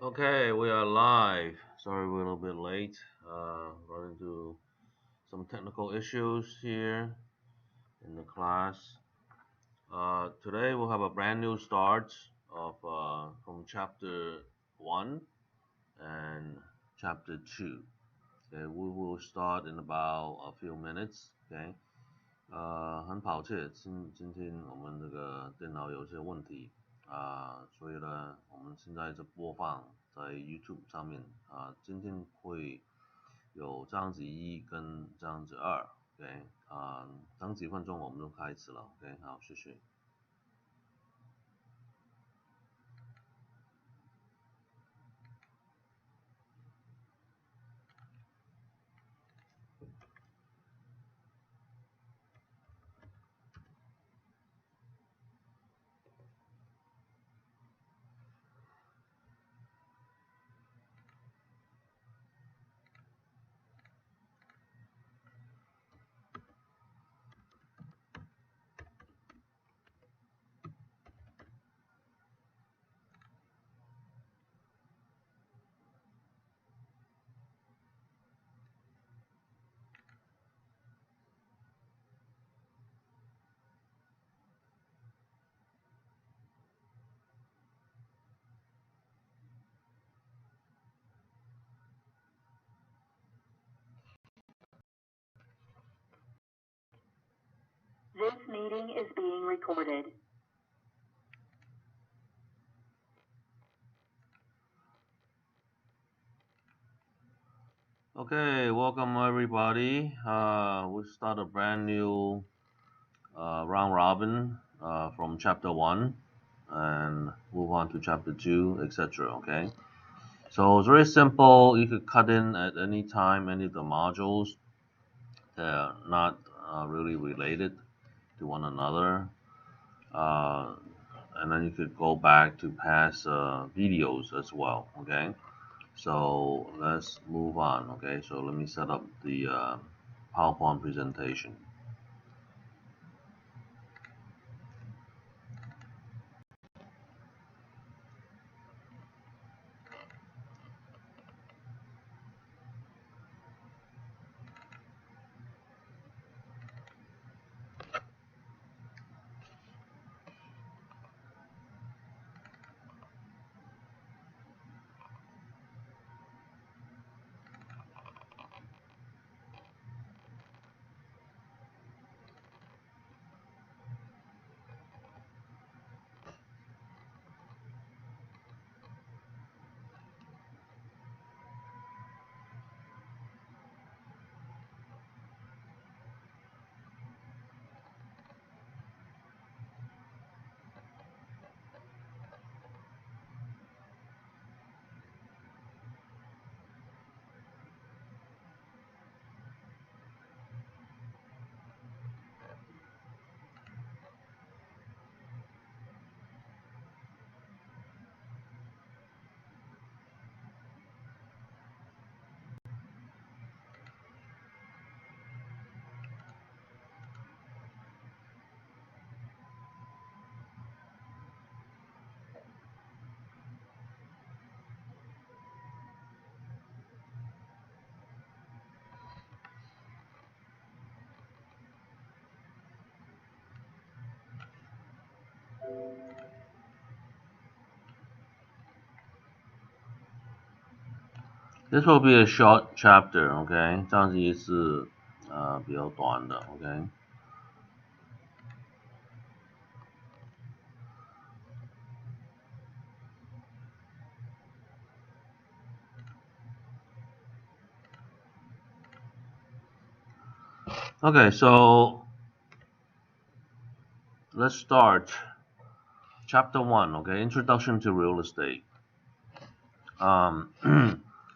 Okay, we are live. Sorry we're a little bit late. Run into some technical issues here in the class. Today we'll have a brand new start of from chapter one and chapter two. Okay, we will start in about a few minutes. Okay，很抱歉，今天我们这个电脑有些问题所以呢，我们现在是播放在 YouTube 上面今天会有这样子一跟这样子二，OK，等几分钟我们就开始了，OK，好，谢谢。This meeting is being recorded. Okay, welcome everybody. We start a brand new round robin from chapter one and move on to chapter two, etc. Okay, so it's very simple. You could cut in at any time any of the modules that are not really related to one another. Uh, and then you could go back to past videos as well. Okay, so let's move on. Okay, so let me set up the PowerPoint presentation. This will be a short chapter, OK， 这样子也是比较短的 ，OK。Okay, so let's start chapter one. Okay, introduction to real estate.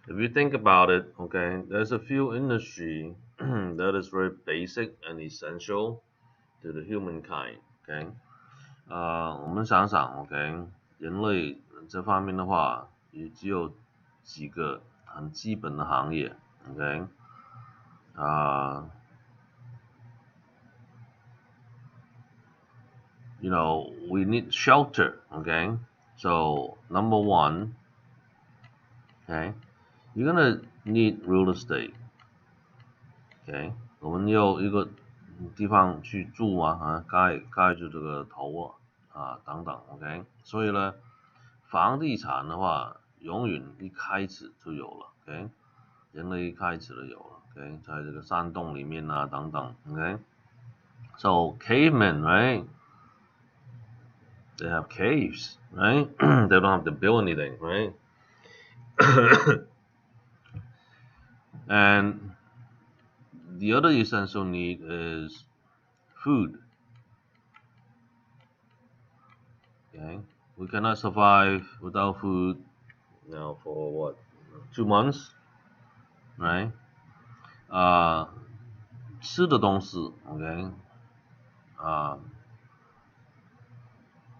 If you think about it, okay, there's a few industry that is very basic and essential to the humankind. Okay，我们想想，OK，人类这方面的话，也只有几个很基本的行业，OK，we need shelter, okay? So number one, Okay, you're gonna need real estate. Okay，我们有一个地方去住嘛，盖住这个头等等。OK，所以呢，房地产的话，永远一开始就有了。OK，人类一开始就有了。OK，在这个山洞里面等等。OK，so cavemen, right? They have caves, right? They don't have to build anything, right? And the other essential need is food. Okay, we cannot survive without food now for what, 2 months, right? 吃的东西 OK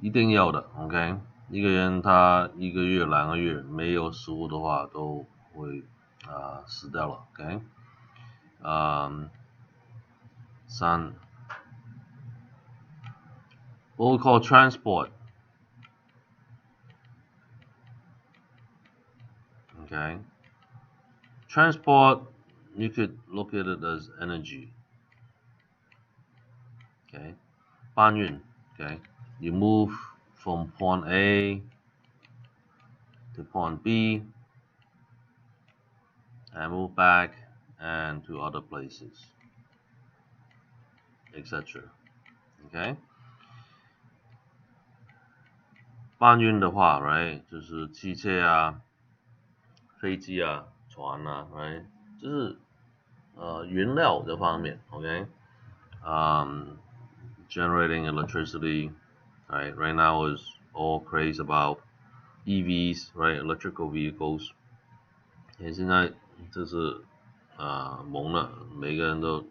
一定要的 OK， 一个人他1个月2个月没有食物的话都会死掉了 OK。 3 what we call transport. Okay, transport, you could look at it as energy. Okay, 搬运 Okay, you move from point A to point B and move back and to other places, etc. Okay， 搬运的话 right 就是汽车飞机船right 就是原料这方面 OK， generating electricity right now is all craze about EVs right, electrical vehicles。 现在这是猛了，每个人都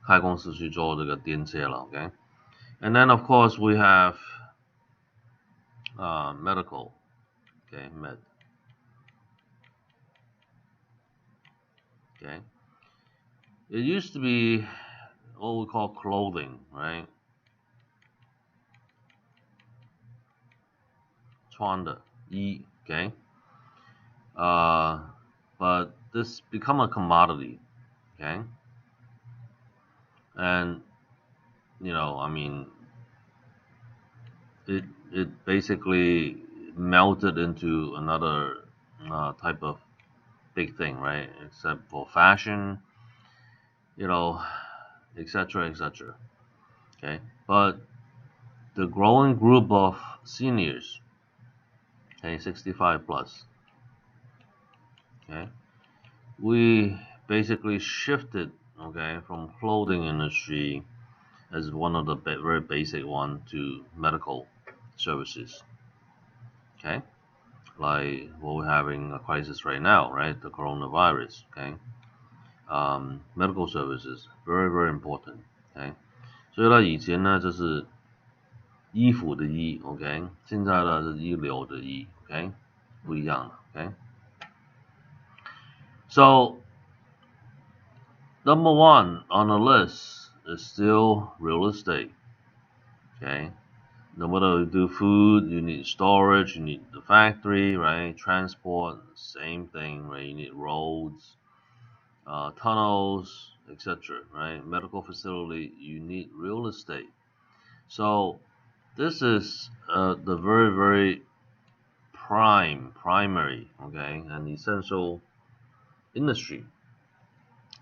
开公司去做这个电车了 OK。 And then of course we have medical. Okay, med. Okay, it used to be what we call clothing, right? 穿的衣 Okay, but this become a commodity. Okay, and I mean it basically melted into another type of big thing, right? Except for fashion, etc., etc. Okay, but the growing group of seniors, okay, 65 plus, okay, we basically shifted, okay, from clothing industry as one of the very basic one to medical services. Okay, like what we're having a crisis right now, right? The coronavirus. Okay, medical services very very important. Okay， 所以呢，以前呢就是衣服的衣 ，OK， 现在呢是医疗的医 ，OK， 不一样了 ，OK。So number 1 on the list is still real estate. Okay, no matter you do food, you need storage, you need the factory, right? Transport, same thing, right? You need roads, tunnels, etc. Right? Medical facility, you need real estate. So this is the very very primary, okay, and essential industry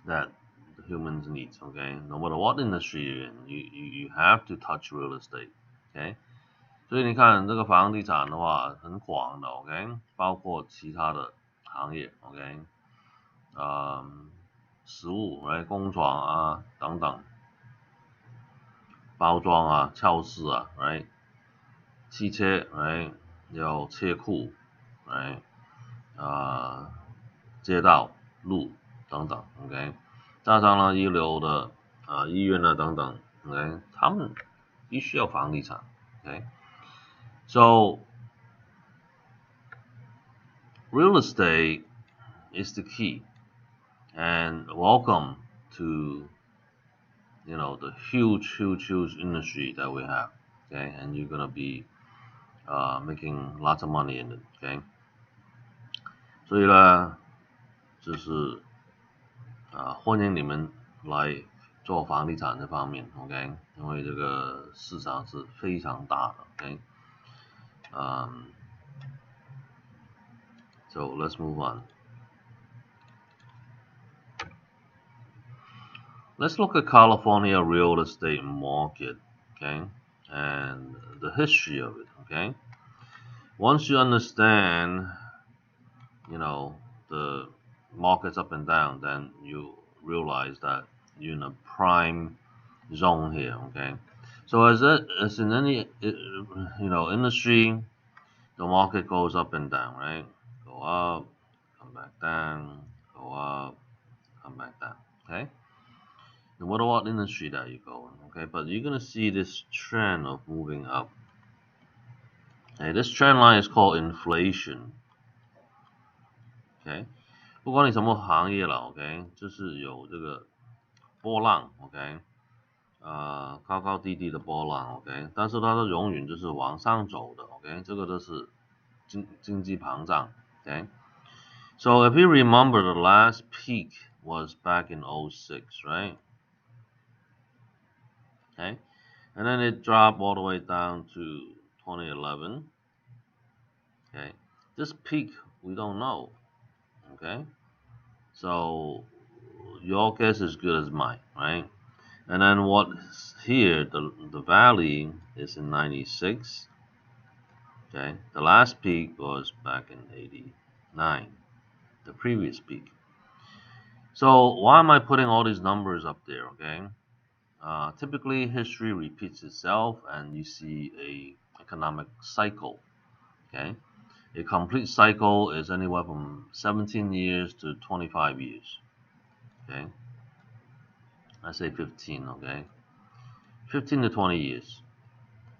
that the humans need. Okay, no matter what industry you're in, you have to touch real estate. Okay， 所以你看这个房地产的话很广的 OK， 包括其他的行业 OK， 食物来工厂等等，包装超市right， 汽车right， 有车库right， 街道路等等 OK， 加上呢医疗的医院等等 OK， 他们必须要房地产 OK。So real estate is the key, and welcome to the huge industry that we have. Okay, and you're gonna be making lots of money in it. Okay, 所以呢，就是欢迎你们来做房地产这方面 ，OK， 因为这个市场是非常大的 ，OK， So let's move on. Let's look at California real estate market, okay, and the history of it, okay. Once you understand, the markets up and down, then you realize that you're in a prime zone here, okay. So as in any industry, the market goes up and down, right? Go up, come back down, go up, come back down, okay. No matter what industry that you go in, okay, but you're gonna see this trend of moving up. Okay, this trend line is called inflation. Okay, 不管你什么行业了 ，OK， 就是有这个波浪 ，OK， 高高低低的波浪 ，OK， 但是它的永远就是往上走的 ，OK， 这个都是经济膨胀 ，OK。So if you remember, the last peak was back in 06, right? Okay, and then it dropped all the way down to 2011. Okay, this peak we don't know. Okay, so your guess is good as mine, right? And then what's here, the valley is in 96. Okay, the last peak was back in 89, the previous peak. So why am I putting all these numbers up there? Okay, typically history repeats itself and you see a economic cycle. Okay, a complete cycle is anywhere from 17 years to 25 years. Okay, I say 15. Okay, 15 to 20 years.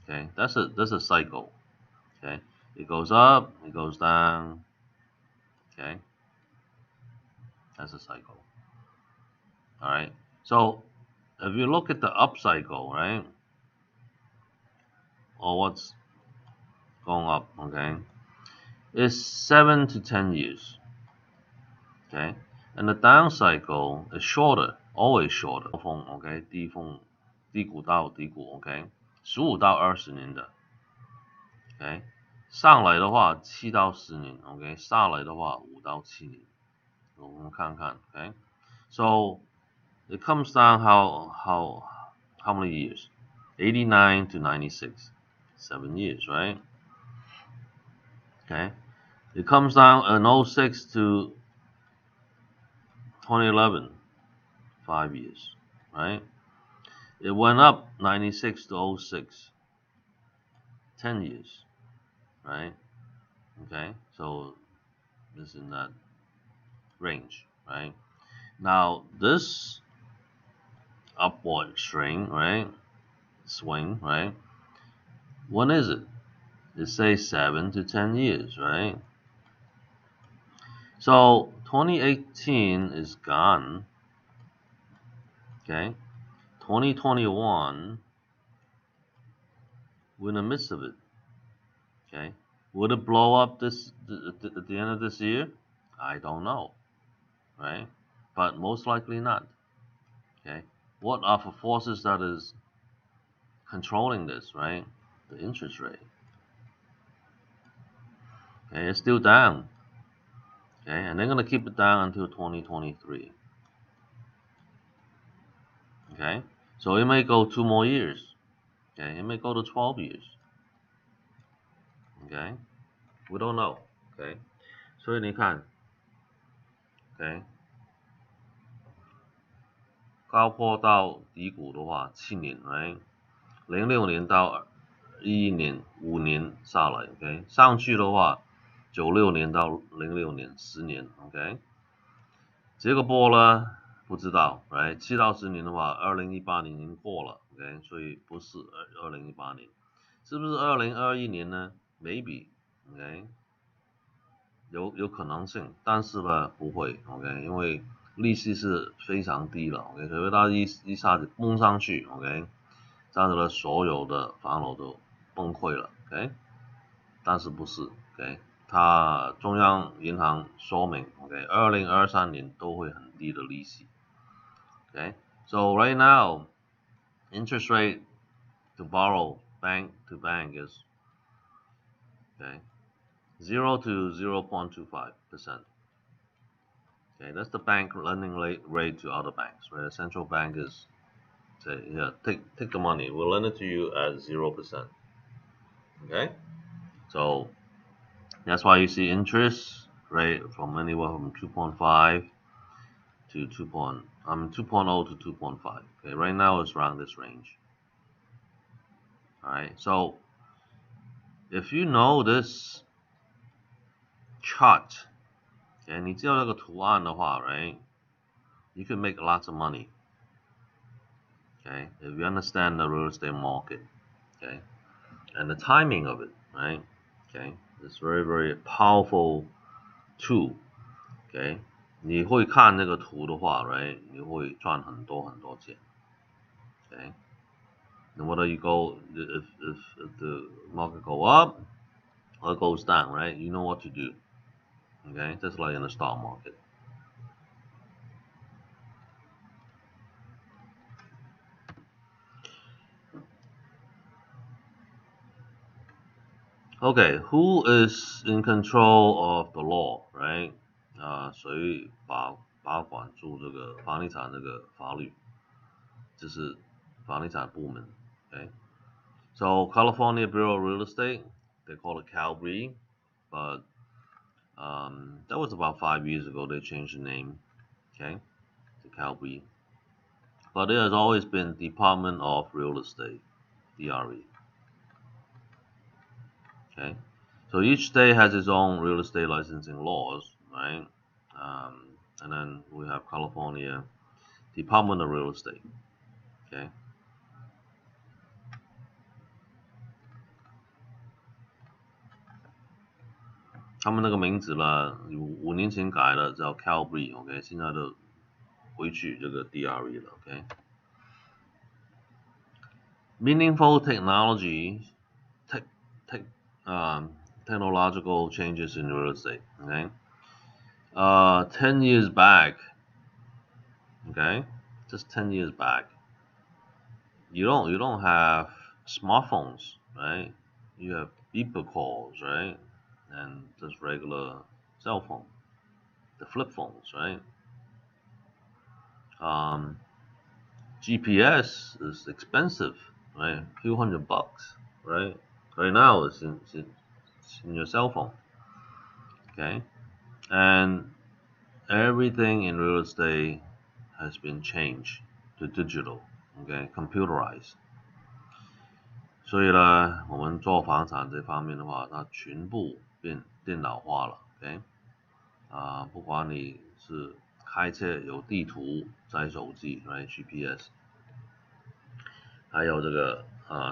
Okay, that's a cycle. Okay, it goes up, it goes down. Okay, that's a cycle. All right, so if you look at the up cycle, right, or what's going up, okay, it's 7 to 10 years. Okay, and the down cycle is shorter, always shorter. 峰 OK， 低谷到低谷 OK， 15到20年的 OK， 上来的话7到10年 OK， 下来的话5到7年，我们看看 OK， so it comes down how many years? 89 to 96, 7 years, right? Okay, it comes down in 06 to 2011, 5 years, right? It went up 96 to 06, 10 years, right? Okay, so this is in that range, right? Now this upward swing, right? When is it? It says 7 to 10 years, right? So 2018 is gone. Okay, 2021, we're in the midst of it. Okay, would it blow up at the end of this year? I don't know, right? But most likely not. Okay, what are the forces that is controlling this, right? The interest rate. Okay, it's still down. Okay, and they're gonna keep it down until 2023. Okay, so it may go 2 more years. Okay, it may go to 12 years. Okay, we don't know. Okay, 所以你看 ，OK， 高坡到低谷的话7年 ，right？ 06年到11年5年下来 ，OK， 上去的话96年到06年10年 ，OK， 这个波呢不知道 ，right？ 7到10年的话，2018年已经过了 ，OK， 所以不是2018年，是不是2021年呢 ？Maybe， OK， 有可能性，但是呢不会 ，OK， 因为利息是非常低了 ，OK， 所以它一下子蹦上去 ，OK， 这样子呢所有的房楼都崩溃了 ，OK， 但是不是 ，OK，它中央银行说明 ，OK， 2023年都会很低的利息。Okay, so right now, interest rate to borrow bank to bank is 0 to 0.25%. Okay, that's the bank lending rate to other banks, right? The central bank is say, yeah, take the money. We'll lend it to you at 0%. Okay, so that's why you see interest rate from anywhere from 2.5 to 2.0 to 2.5. Okay, right now it's around this range. Alright, so if you know this chart, okay, 你知道这个图案的话, right, you can make lots of money. Okay, if you understand the real estate market, okay, and the timing of it, right, okay, it's very, very powerful tool. Okay, 你会看这个图的话, right, 你会赚很多很多钱. Okay, and whether you go, if the market go up or it goes down, right, you know what to do. Okay, just like in the stock market. Okay, who is in control of the law, right? 谁把管住这个房地产这个法律，就是房地产部门。Okay, so California Bureau of Real Estate, they call it CalBRE, but that was about 5 years ago. They changed the name, okay, to CalBRE. But it has always been Department of Real Estate, DRE. Okay, so each state has its own real estate licensing laws, right? And then we have California Department of Real Estate. Okay. 他们那个名字呢，5年前改了，叫 CalBRE，OK， 现在都回去这个 DRE 了，OK。Meaningful technology, technological changes in real estate, okay. 10 years back, okay, just 10 years back, you don't have smartphones, right? You have beeper calls, right? And just regular cell phone, the flip phones, right? GPS is expensive, right? A few $100, right? Right now it's in your cell phone, okay? And everything in real estate has been changed to digital, okay, computerized. 所以呢，我们做房产这方面的话，它全部变电脑化了 ，OK， 不管你是开车有地图在手机 ，right GPS， 还有这个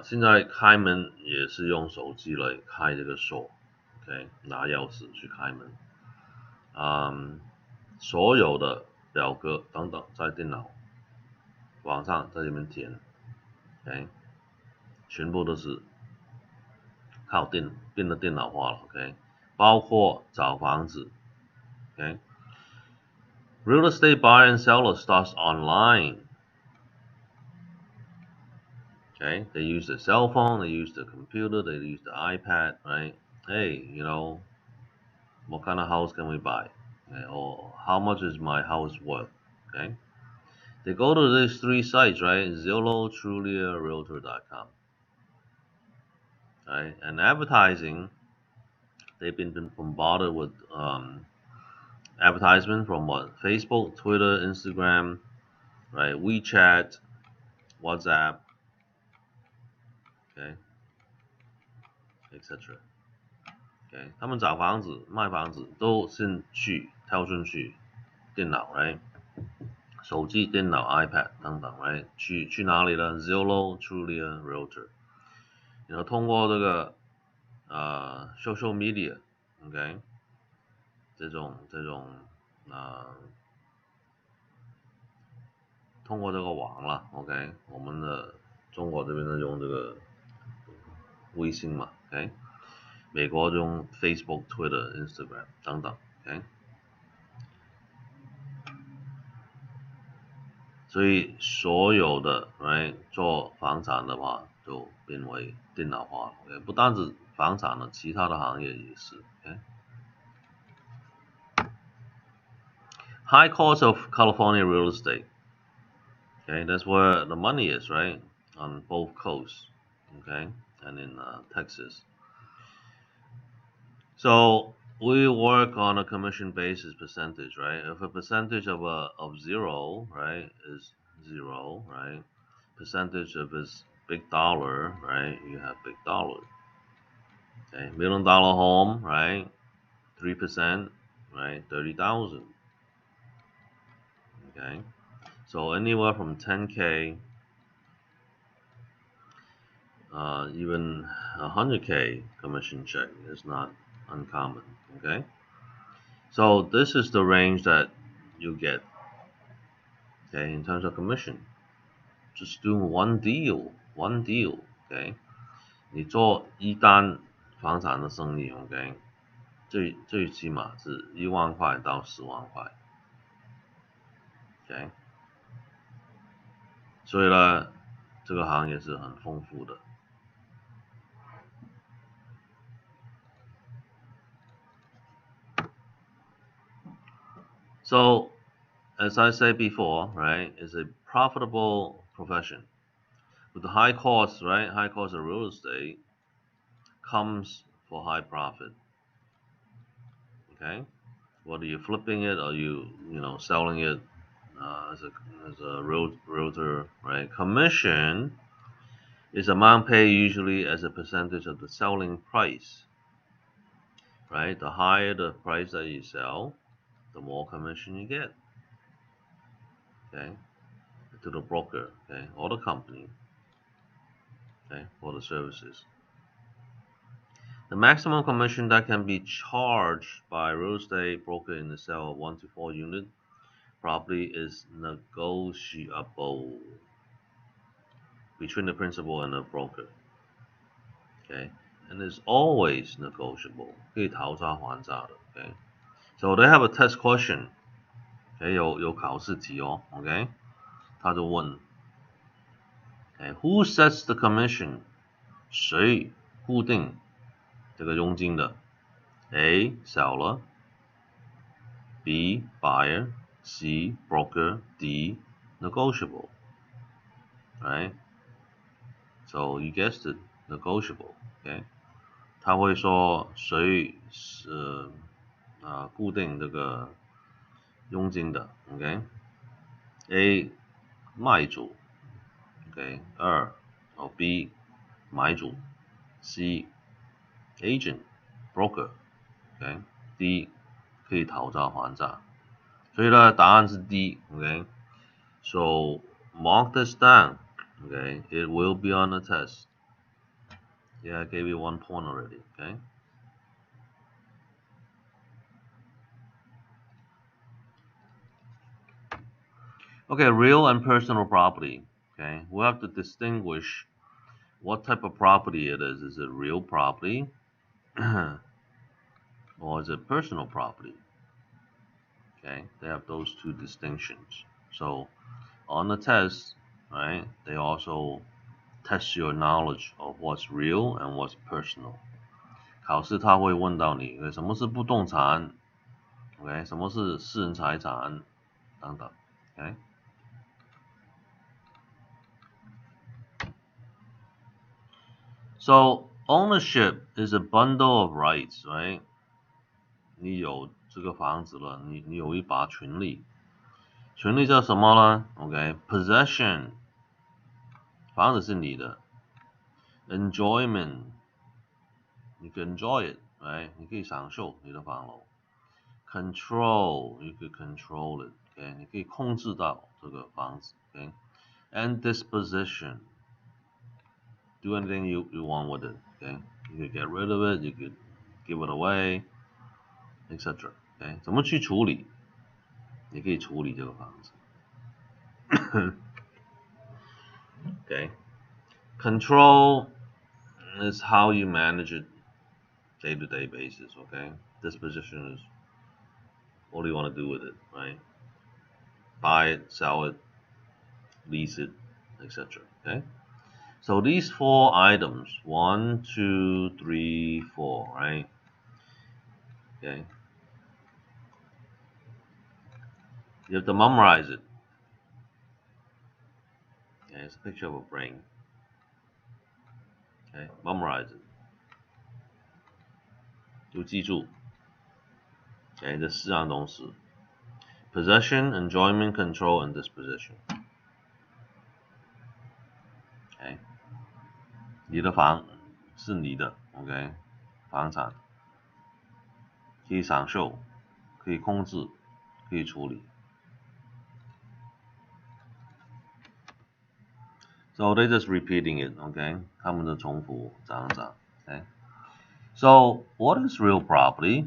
现在开门也是用手机来开这个锁 ，OK， 拿钥匙去开门，所有的表格等等在电脑网上在这边填 ，OK， 全部都是靠变得电脑化了 ，OK， 包括找房子 ，OK， Real estate buyer and seller starts online. Okay, they use the cell phone, they use the computer, they use the iPad, right? Hey, what kind of house can we buy? Okay, or how much is my house worth? Okay, they go to these 3 sites, right? Zillow, Trulia, Realtor.com. Right, and advertising, they've been bombarded with advertisement from what? Facebook, Twitter, Instagram, right? WeChat, WhatsApp, okay, etc. Okay, 他们找房子、卖房子都先跳进去电脑 ，right？ 手机、电脑、iPad 等等 ，right？ 去哪里呢 ？Zillow, Trulia, Realtor。然后通过这个social media，OK， 这种通过这个网了 ，OK， 我们的中国这边呢用这个微信嘛 ，OK。美国用 Facebook、Twitter、Instagram 等等 ，OK。所以所有的 right 做房产的话，就变为电脑化 ，OK。不单止房产了，其他的行业也是 ，OK。High cost of California real estate. Okay, that's where the money is, right? On both coasts, okay, and in Texas. So we work on a commission basis percentage, right? If a percentage of 0, right, is 0, right? Percentage of is big dollar, right? You have big dollar. Okay, $1 million home, right? 3%, right? 30,000. Okay, so anywhere from 10K, even 100K commission check is not uncommon. Okay, so this is the range that you get. Okay, in terms of commission, just do one deal. Okay, 你做一单房产的生意 ，OK， 最起码是1万块到10万块 ，OK。所以呢，这个行业是很丰富的。So, as I said before, right, it's a profitable profession. With the high cost, right, high cost of real estate comes for high profit. Okay, whether you're flipping it or you selling it as a realtor, right? Commission is amount paid usually as a percentage of the selling price, right? The higher the price that you sell, the more commission you get. Okay, to the broker, okay, or the company, okay, for the services. The maximum commission that can be charged by a real estate broker in the sale of 1 to 4 unit property is negotiable between the principal and the broker. Okay, and it's always negotiable. 可以讨价还价的 Okay, so they have a test question. Okay, 有考试题哦 Okay, 他就问 Okay, who sets the commission? 谁固定这个佣金的 A. Seller, B. Buyer, C. Broker, D. Negotiable. Right? So you guessed it, negotiable. Okay? 他会说谁是固定这个佣金的 Okay? A. 卖主 Okay? 2. B. 买主 C. Agent, broker. Okay? D. 可以讨价还价。所以呢，答案是 D. Okay? So mark this down. Okay? It will be on the test. Yeah, I gave you 1 point already. Okay? Okay, real and personal property. Okay, we have to distinguish what type of property it is. Is it real property or is it personal property? Okay, they have those two distinctions. So on the test, right, they also test your knowledge of what's real and what's personal. 考试他会问到你，什么是不动产 ，OK， 什么是私人财产等等 ，OK。So ownership is a bundle of rights, right? 你有这个房子了，你有一把权利，权利叫什么呢 ？OK, possession， 房子是你的 ，enjoyment， 你可以 enjoy it， right? 你可以享受你的房楼 ，control， you could control it， OK， 你可以控制到这个房子 ，OK， and disposition。Do anything you want with it, okay? You could get rid of it, you could give it away, etc. Okay? 怎么去处理？你可以处理这个房子。Okay? Control is how you manage it. day-to-day basis. Okay, disposition is what do you want to do with it, right? Buy it, sell it, lease it, etc. Okay, so these 4 items, 1, 2, 3, 4, right? Okay, you have to memorize it. Okay, it's a picture of a brain. Okay, memorize it. 就记住。Okay, 这4样东西 ：possession, enjoyment, control, and disposition. Okay, 你的房是你的 ，OK， 房产可以享受，可以控制，可以处理。So they're just repeating it, okay? 他们的重复这样 okay? So what is real property?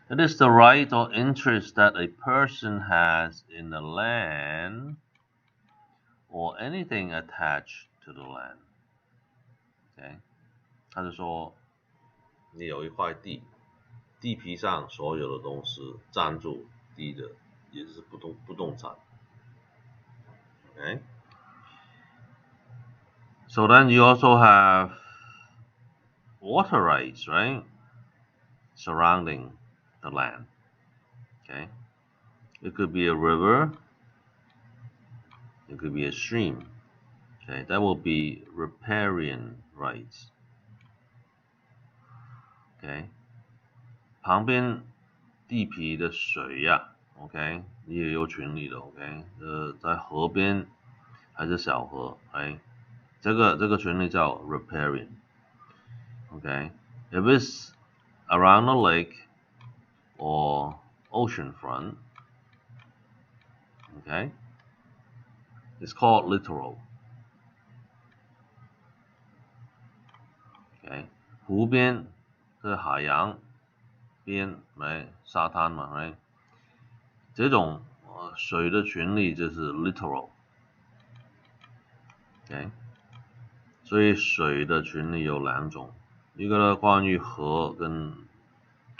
It is the right or interest that a person has in the land or anything attached to the land. Okay? 他就说，你有一块地，地皮上所有的东西占住地的也是不动产。Okay? So then you also have water rights, right? Surrounding the land. Okay? It could be a river. It could be a stream. Okay, that will be riparian rights. Okay? 旁边地皮的水呀 ，OK， 你也有权利的 ，OK， 在河边还是小河，哎，这个权利叫 riparian，OK， if it's around the lake or ocean front, okay, it's called littoral. Okay, 湖边是海洋边，来沙滩嘛，来这种水的权利就是 littoral. Okay, 所以水的权利有2种，一个呢关于河跟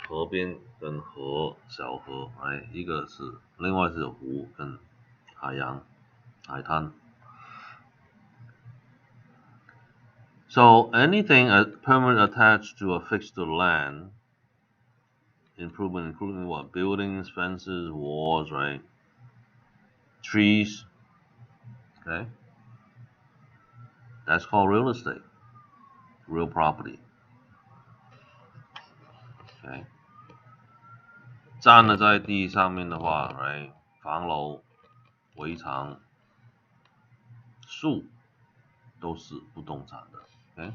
河边跟河小河，哎，一个是另外是湖跟海洋海滩。So anything permanent attached to a fixed land improvement, including what? Buildings, fences, walls, right? Trees. Okay. That's called real estate. Real property. Okay. 站了在地上面的话 ，right？ 房楼、围墙、树都是不动产的。Okay.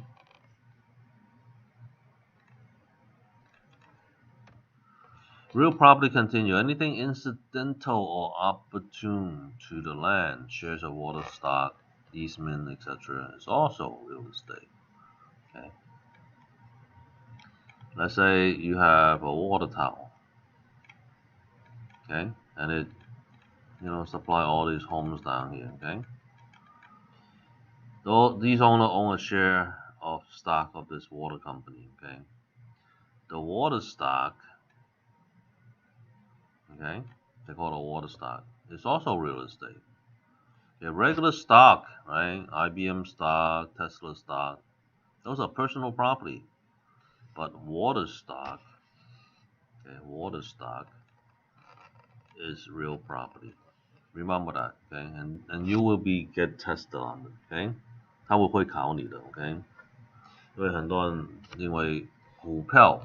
Real property continue. Anything incidental or opportune to the land, shares of water stock, easement, etc., is also real estate. Okay. Let's say you have a water tower. Okay, and it, supply all these homes down here. Okay. These owners own a share of stock of this water company. Okay. The water stock. Okay, they call it water stock. It's also real estate. Okay, regular stock, right? IBM stock, Tesla stock, those are personal property. But water stock, okay, water stock is real property. Remember that, okay? And you will be get tested on it, okay? 他会考你的 ，OK？ 因为很多人认为股票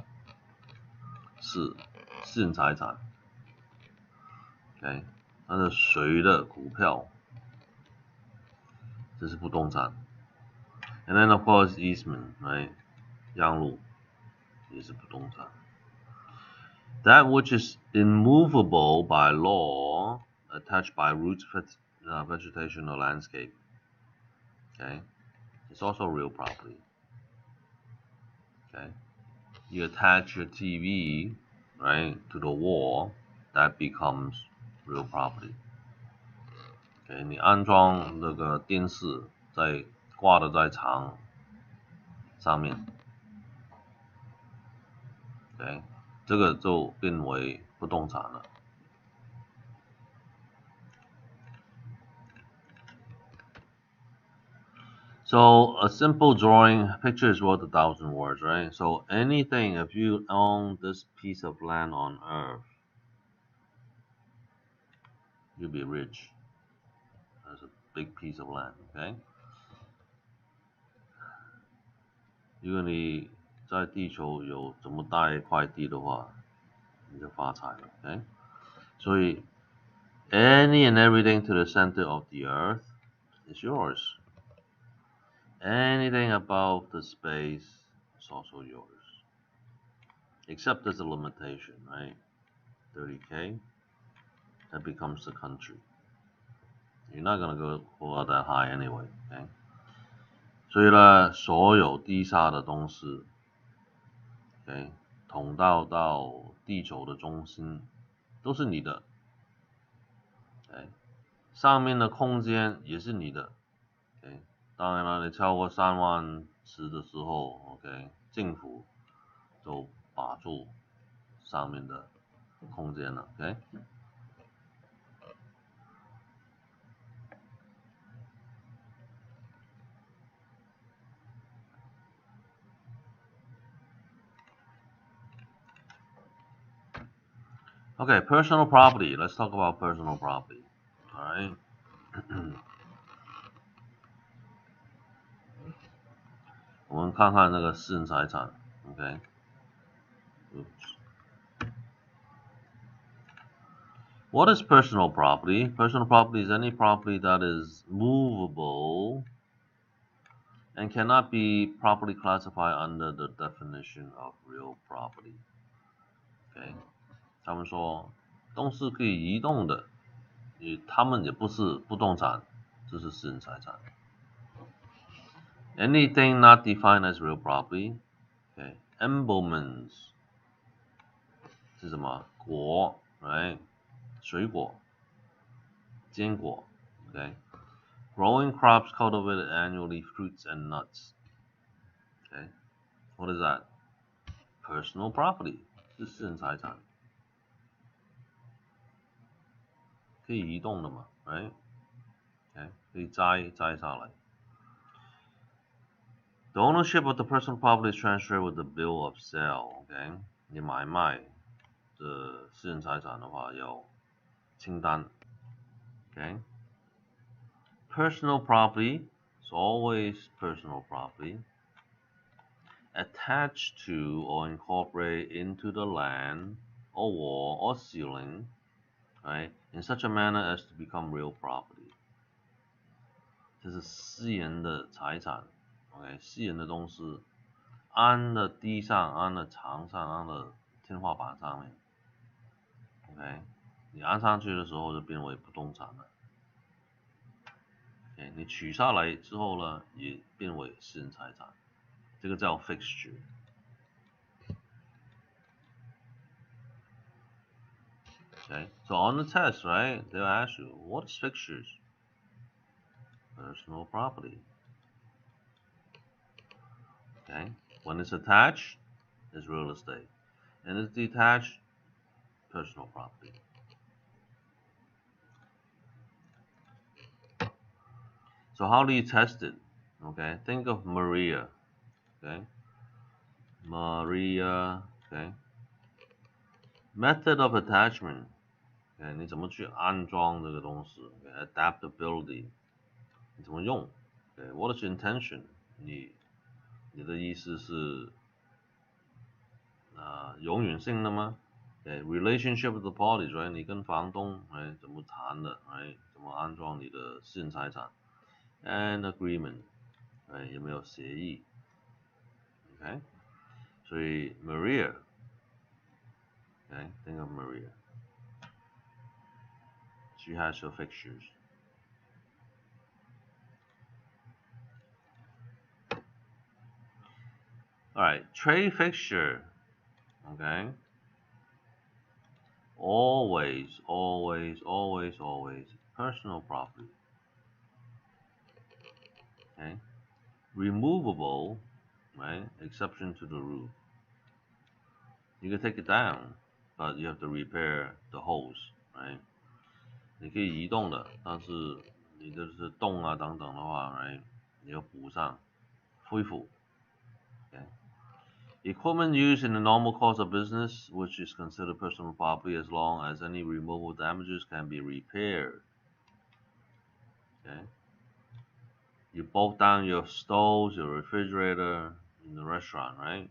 是私人财产。Okay, 它是谁的股票？这是不动产。And then of course easement, right? 让路也是不动产。That which is immovable by law, attached by roots, vegetation, or landscape. Okay, it's also real property. Okay, you attach your TV, right, to the wall, that becomes real property. Okay, 你安装那个电视挂的在墙上面 OK， 这个就变为不动产了。So a simple drawing picture is worth 1,000 words, right? So anything, if you own this piece of land on earth, you'll be rich. That's a big piece of land, okay? 如果你在地球有这么大一块地的话，你就发财了 ，OK？ 所以 any and everything to the center of the earth is yours. Anything above the space is also yours. Except there's a limitation, right? 30K, that becomes the country. You're not gonna go out that high anyway, okay? 所以呢，所有地下的东西 ，OK， 通道到地球的中心都是你的 ，OK， 上面的空间也是你的 ，OK， 当然了，你超过3万尺的时候 ，OK， 政府就把住上面的空间了 ，OK。Okay, personal property. Let's talk about personal property. All right. 我们看看那个私人财产 ，OK。What is personal property? Personal property is any property that is movable and cannot be properly classified under the definition of real property. OK， 他们说东西可以移动的，他们也不是不动产，这是私人财产。Anything not defined as real property. Okay, embalments 是什么？果 ，right？ 水果、坚果 ，okay？ Growing crops cultivated annually, fruits and nuts. Okay, what is that? Personal property 是私人财产，可以移动的嘛 ，right？ Okay， 可以摘下来。The ownership of the personal property is transferred with the bill of sale. Okay， 你买卖的私人财产的话要清单。Okay. Personal property is always personal property attached to or incorporated into the land or wall or ceiling, right, in such a manner as to become real property. 这是私人的财产 ，OK， 私人的东西安在地上、安在墙上、安在天花板上面 ，OK， 你安上去的时候就变为不动产了。Okay， 你取下来之后呢，也变为私人财产，这个叫 fixture。Okay, so on the test, right, they'll ask you, what is fixtures? Personal property. Okay, when it's attached, it's real estate, and it's detached, personal property. So how do you test it? Okay, think of Maria. Okay, Maria. Okay, method of attachment. Okay， 你怎么去安装这个东西 ？Okay, adaptability， 你怎么用 ？Okay, what is your intention？ 你的意思是永远性的吗？ Okay, relationship with the parties, right？ 你跟房东怎么谈的 ？Right？ 怎么安装你的私人财产 ？And agreement， right？ 有没有协议 ？Okay， 所以 Maria，okay， think of Maria. She has her fixtures. Alright, trade fixture. Okay. Always personal property. Okay. Removable, right? Exception to the rule. You can take it down, but you have to repair the holes, right? 你可以移动的，但是你就是洞啊等等的话，right？ 你要补上，恢复。Okay. Equipment used in the normal course of business, which is considered personal property as long as any removable damages can be repaired. Okay. You bolt down your stoves, your refrigerator in the restaurant, right?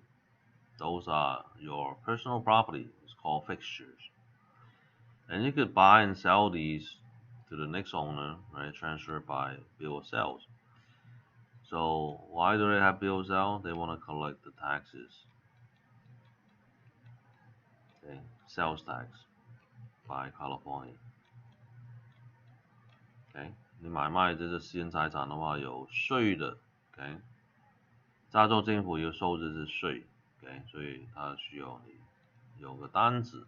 Those are your personal property. It's called fixtures. And you could buy and sell these to the next owner, right? Transferred by bill of sales. So why do they have bill of sale? They want to collect the taxes. Okay, sales tax by California. Okay， 你买卖这个私人财产的话有税的 ，OK， 加州政府有收这些税 ，OK， 所以它需要你有个单子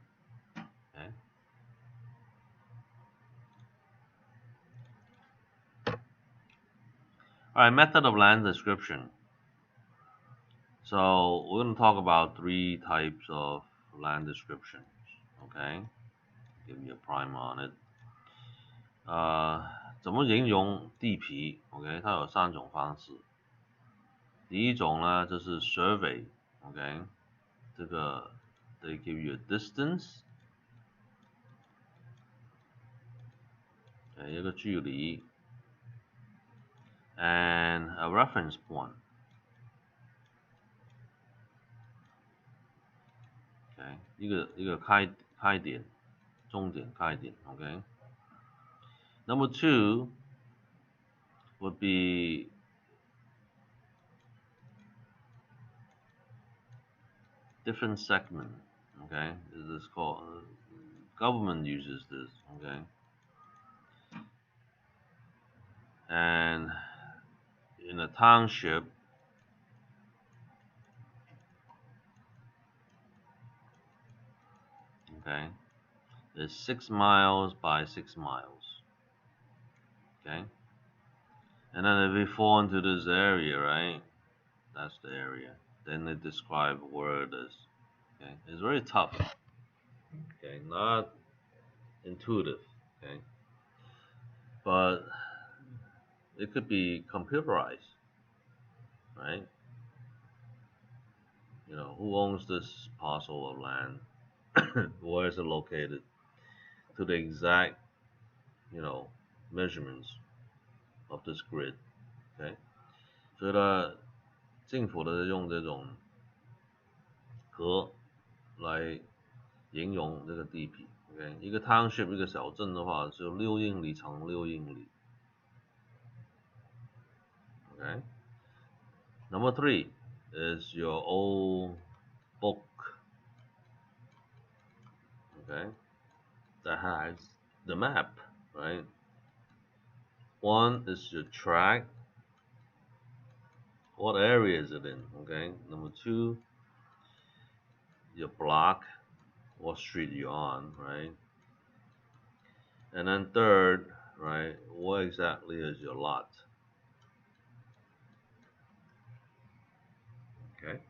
，OK。Alright, method of land description. So we're going to talk about 3 types of land descriptions. Okay, give you a primer on it. 怎么形容地皮 ？OK， 它有3种方式。第一种呢，就是 survey，OK， 这个 they give you a distance， 一个距离 ，and a reference point。OK， 一个开点，终点开点 ，OK。Number 2 would be different segment. Okay, this is called government uses this. Okay, and in a township, okay, it's 6 miles by 6 miles. Okay, and then if we fall into this area, right? That's the area. Then they describe where it is. Okay, it's very tough. Okay, not intuitive. Okay, but it could be computerized, right? You know, who owns this parcel of land? Where is it located? To the exact, you know, measurements of this grid. Okay， 所以呢，政府呢用这种格来形容这个地皮。OK， 一个 township 一个小镇的话，就6英里乘6英里。OK， Number 3 is your old book. Okay, that has the map, right? 1 is your track. What area is it in? Okay. Number 2, your block, what street you're on, right? And then 3rd, right, what exactly is your lot? Okay.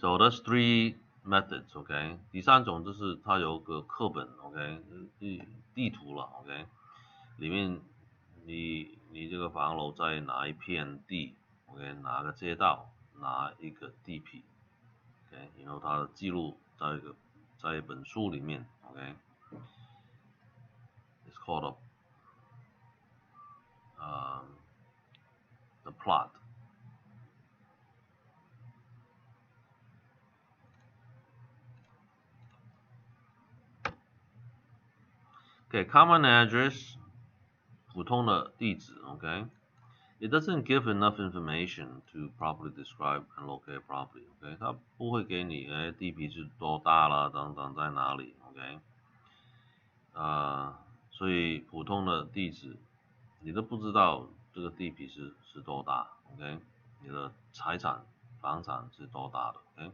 So that's 3 methods, OK。第3种就是它有个课本 ，OK， 地图了 ，OK， 里面你这个房楼在哪一片地 ，OK， 哪个街道，哪一个地皮 ，OK， 然后它的记录在一本书里面 ，OK。It's called the plot. Okay, common address, 普通的地址 ，OK。It doesn't give enough information to properly describe and locate property. OK， 它不会给你地皮是多大啦，等等在哪里 OK。所以普通的地址你都不知道这个地皮是多大 OK， 你的财产房产是多大的 OK，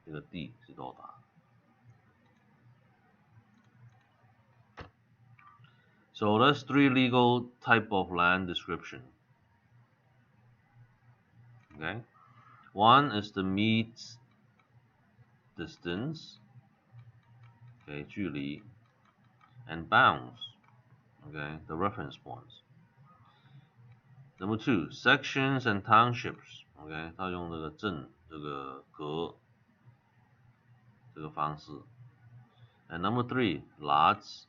这个地是多大。So that's 3 legal type of land description. Okay. One is the meet distance, okay, 距离 and bounds, okay, the reference points. Number 2, sections and townships, okay, 它用这个镇这个格这个方式。And number 3, lots,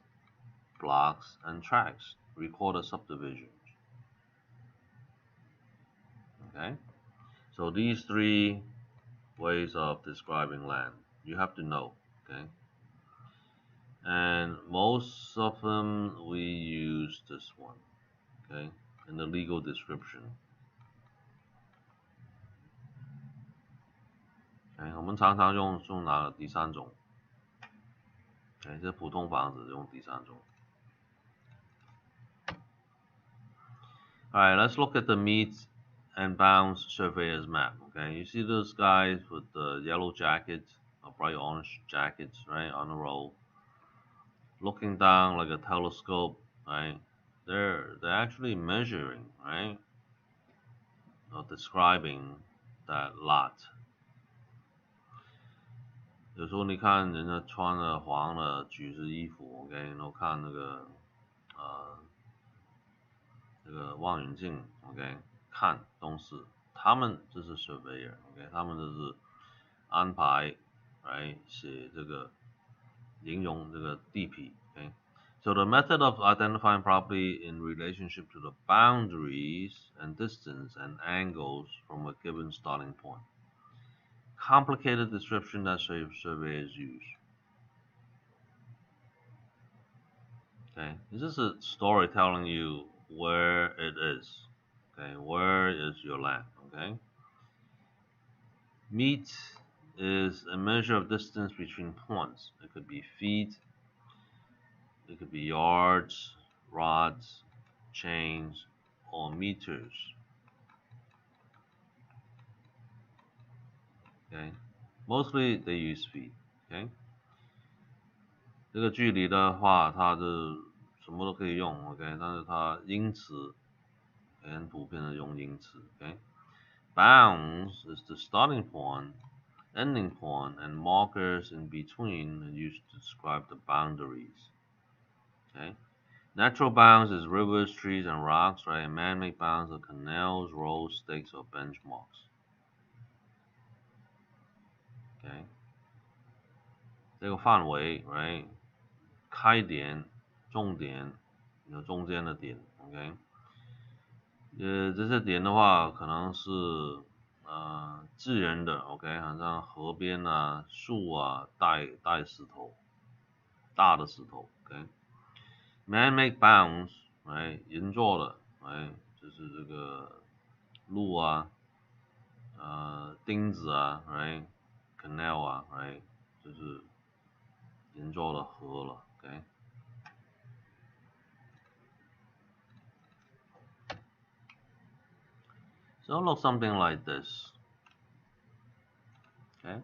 blocks, and tracts, recorded subdivisions. Okay, so these 3 ways of describing land you have to know. Okay, and most of them we use this one. Okay, in the legal description. Okay, 我们常常用哪第三种？ Okay, 这普通房子用第三种。Alright, let's look at the meets and bounds surveyor's map. Okay, you see those guys with the yellow jackets or bright orange jackets, right, on the road, looking down like a telescope, right? They're actually measuring, right, or describing that lot. 有时候你看人家穿了黄的橘子衣服 ，OK， 然后看那个这个望远镜 ，OK， 看东西，他们就是 surveyor，OK， 他们就是安排来写这个形容这个地皮 ，OK。So the method of identifying property in relationship to the boundaries and distance and angles from a given starting point. Complicated description that surveyors use. Okay, this is a story telling you where it is. Okay, where is your land? Okay. Meet is a measure of distance between points. It could be feet, it could be yards, rods, chains, or meters. Okay, mostly they use feet. Okay. 这个距离的话，它是什么都可以用 ，OK， 但是它英词很普遍的用英词 ，OK。Bounds is the starting point, ending point, and markers in between are used to describe the boundaries. Okay. Natural bounds is rivers, trees, and rocks, right? And man-made bounds are canals, roads, stakes, or benchmarks. Okay. 这个范围 ，right？ 开点、重点，有中间的点 ，OK。这些点的话，可能是自然的 ，OK， 好像河边啊、树啊、大石头、大的石头 ，OK。Man-made bounds， 人做的，就是这个路啊、钉子啊，canal 啊，就是人做的河了 ，OK。So it looks something like this. Okay,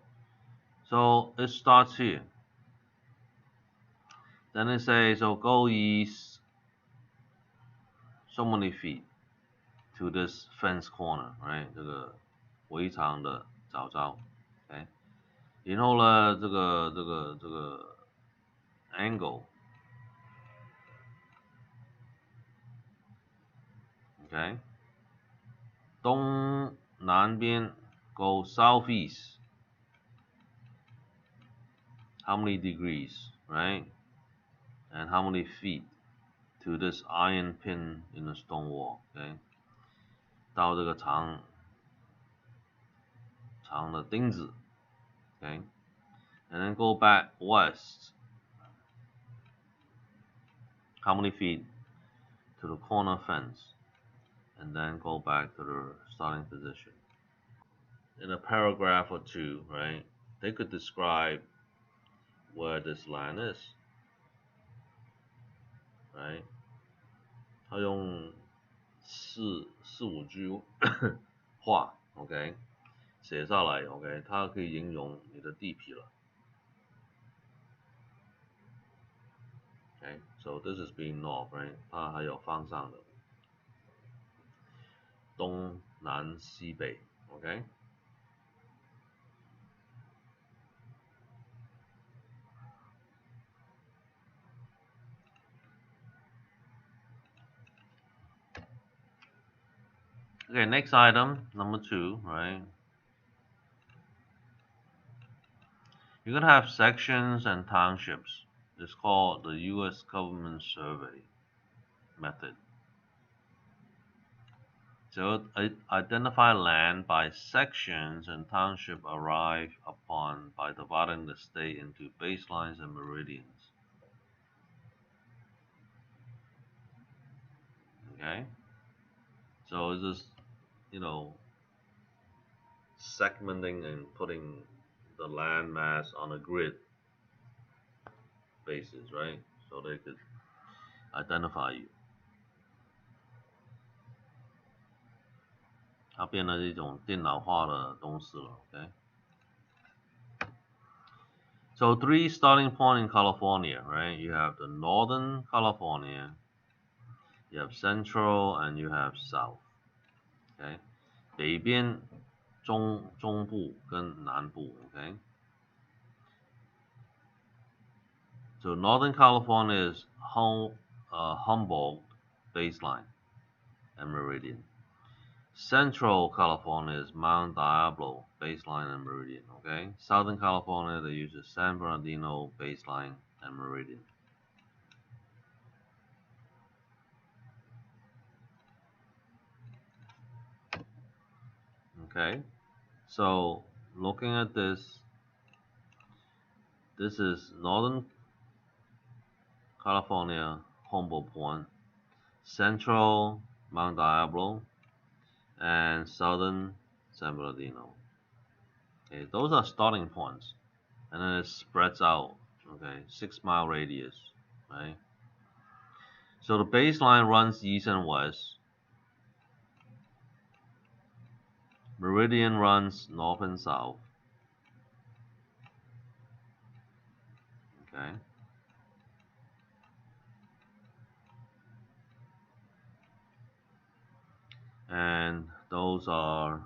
so it starts here. Then it says, so go east so many feet to this fence corner, right? 这个围墙的角角 ，OK。然后呢，这个 angle， OK， 东南边 go southeast. How many degrees, right? And how many feet to this iron pin in the stone wall, okay? 到这个长的钉子 ，okay? And then go back west. How many feet to the corner fence? And then go back to the starting position. In a paragraph or two, right? They could describe where this land is, right? 他用四五句话 ，OK， 写下来 ，OK， 它可以形容你的地皮了。Okay, so this is being north, right? 它还有方向的，东南西北 ，OK。Okay, next item, number 2, right? You're gonna have sections and townships. It's called the U.S. Government Survey method. So identify land by sections and township arrived upon by dividing the state into baselines and meridians. Okay? So it's just, segmenting and putting the land mass on a grid basis, right? So they could identify you. 它变成一种电脑化的东西了 ，OK？ So 3 starting point in California, right? You have the Northern California, you have Central, and you have South. Okay? 北边、中部跟南部 ，OK? So Northern California is Humboldt baseline and meridian. Central California is Mount Diablo baseline and meridian. Okay. Southern California they use the San Bernardino baseline and meridian. Okay. So looking at this is Northern California, Humboldt Point, Central Mount Diablo, and Southern San Bernardino. Okay, those are starting points, and then it spreads out. Okay, 6-mile radius, right? So the baseline runs east and west. Meridian runs north and south. Okay. And those are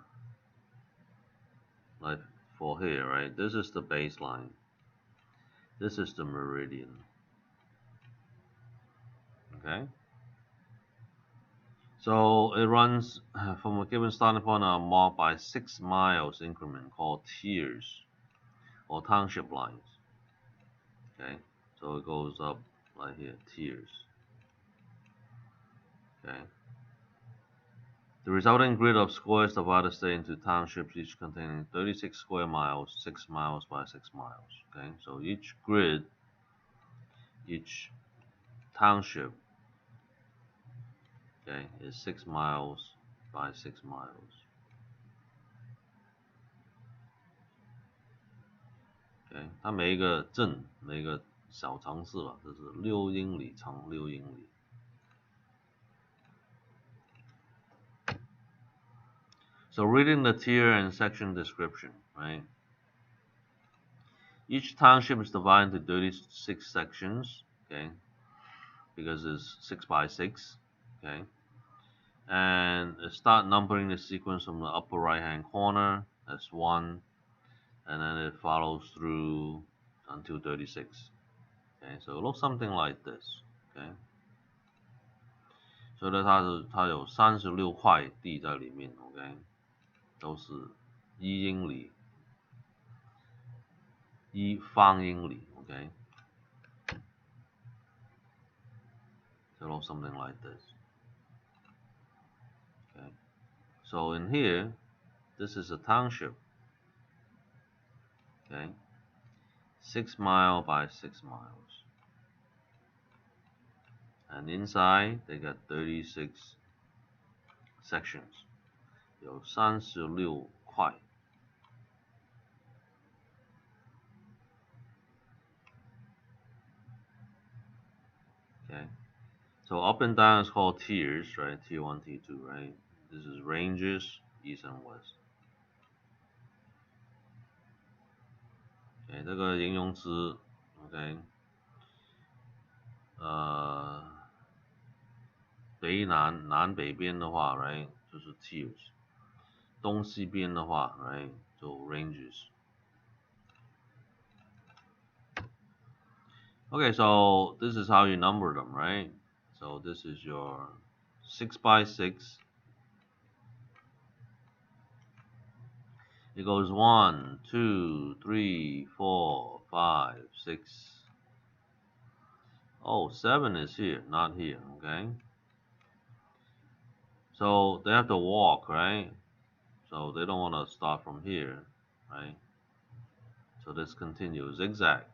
like for here, right? This is the baseline. This is the meridian. Okay. So it runs from a given starting point marked by 6 miles increment called tiers or township lines. Okay. So it goes up like here, tiers. Okay. The resulting grid of squares divide the state into townships, each containing 36 square miles, 6 miles by 6 miles. Okay, so each grid, each township, okay, is 6 miles by 6 miles. Okay, 它每一个镇，每一个小城市吧，就是6英里乘6英里。So reading the tier and section description, right? Each township is divided into 36 sections, okay, because it's 6 by 6, okay. And start numbering the sequence from the upper right hand corner. That's 1, and then it follows through until 36. Okay, so it looks something like this. Okay. 所以呢，它有36块地在里面 ，OK， 都是1英里1方英里 ，OK， so it looks something like this. Okay, so in here, this is a township. Okay, 6 mile by 6 miles, and inside they got 36 sections. 有36块。Okay, so up and down is called tiers, right? Tier 1, Tier 2, right? This is ranges, east and west. Okay, 这个形容词 ，OK， 南北边的话 ，right， 就是 tiers， 东西边的话 ，right， 就 ranges。Okay, so this is how you number them, right? So this is your 6 by 6 It goes 1, 2, 3, 4, 5, 6. Oh, 7 is here, not here, okay? So they have to walk, right? So they don't want to start from here, right? So this continues, zigzag,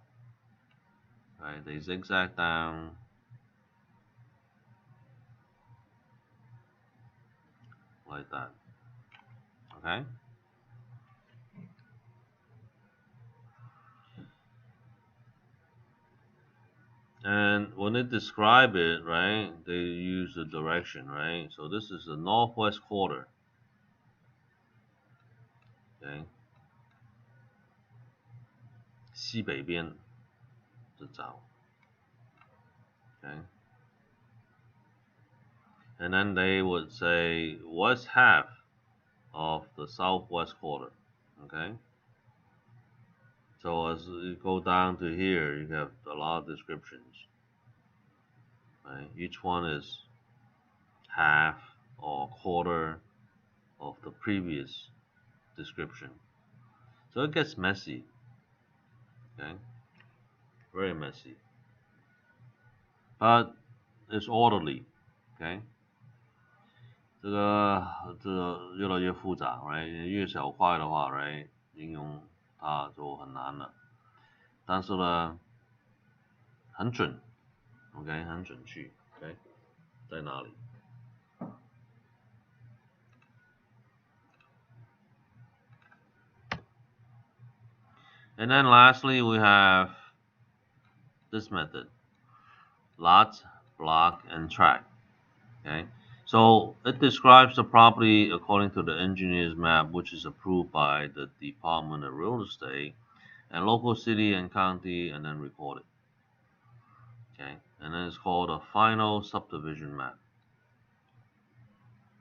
right? They zigzag down. Like that, okay? And when they describe it, right, they use the direction, right? So this is the northwest quarter, okay? 西北边的找, okay? And then they would say west half of the southwest quarter, okay? So as you go down to here, you have a lot of descriptions, right? Each one is half or quarter of the previous description. So it gets messy, okay? Very messy. But it's orderly, okay? 这个越来越复杂 ，right？ 越小块的话 ，right？ 应用它就很难了。但是呢，很准 ，OK， 很准确 ，OK， 在哪里？ And then lastly, we have this method: lot, block, and track. Okay, so it describes the property according to the engineer's map, which is approved by the Department of Real Estate and local city and county, and then recorded. Okay, and then it's called a final subdivision map.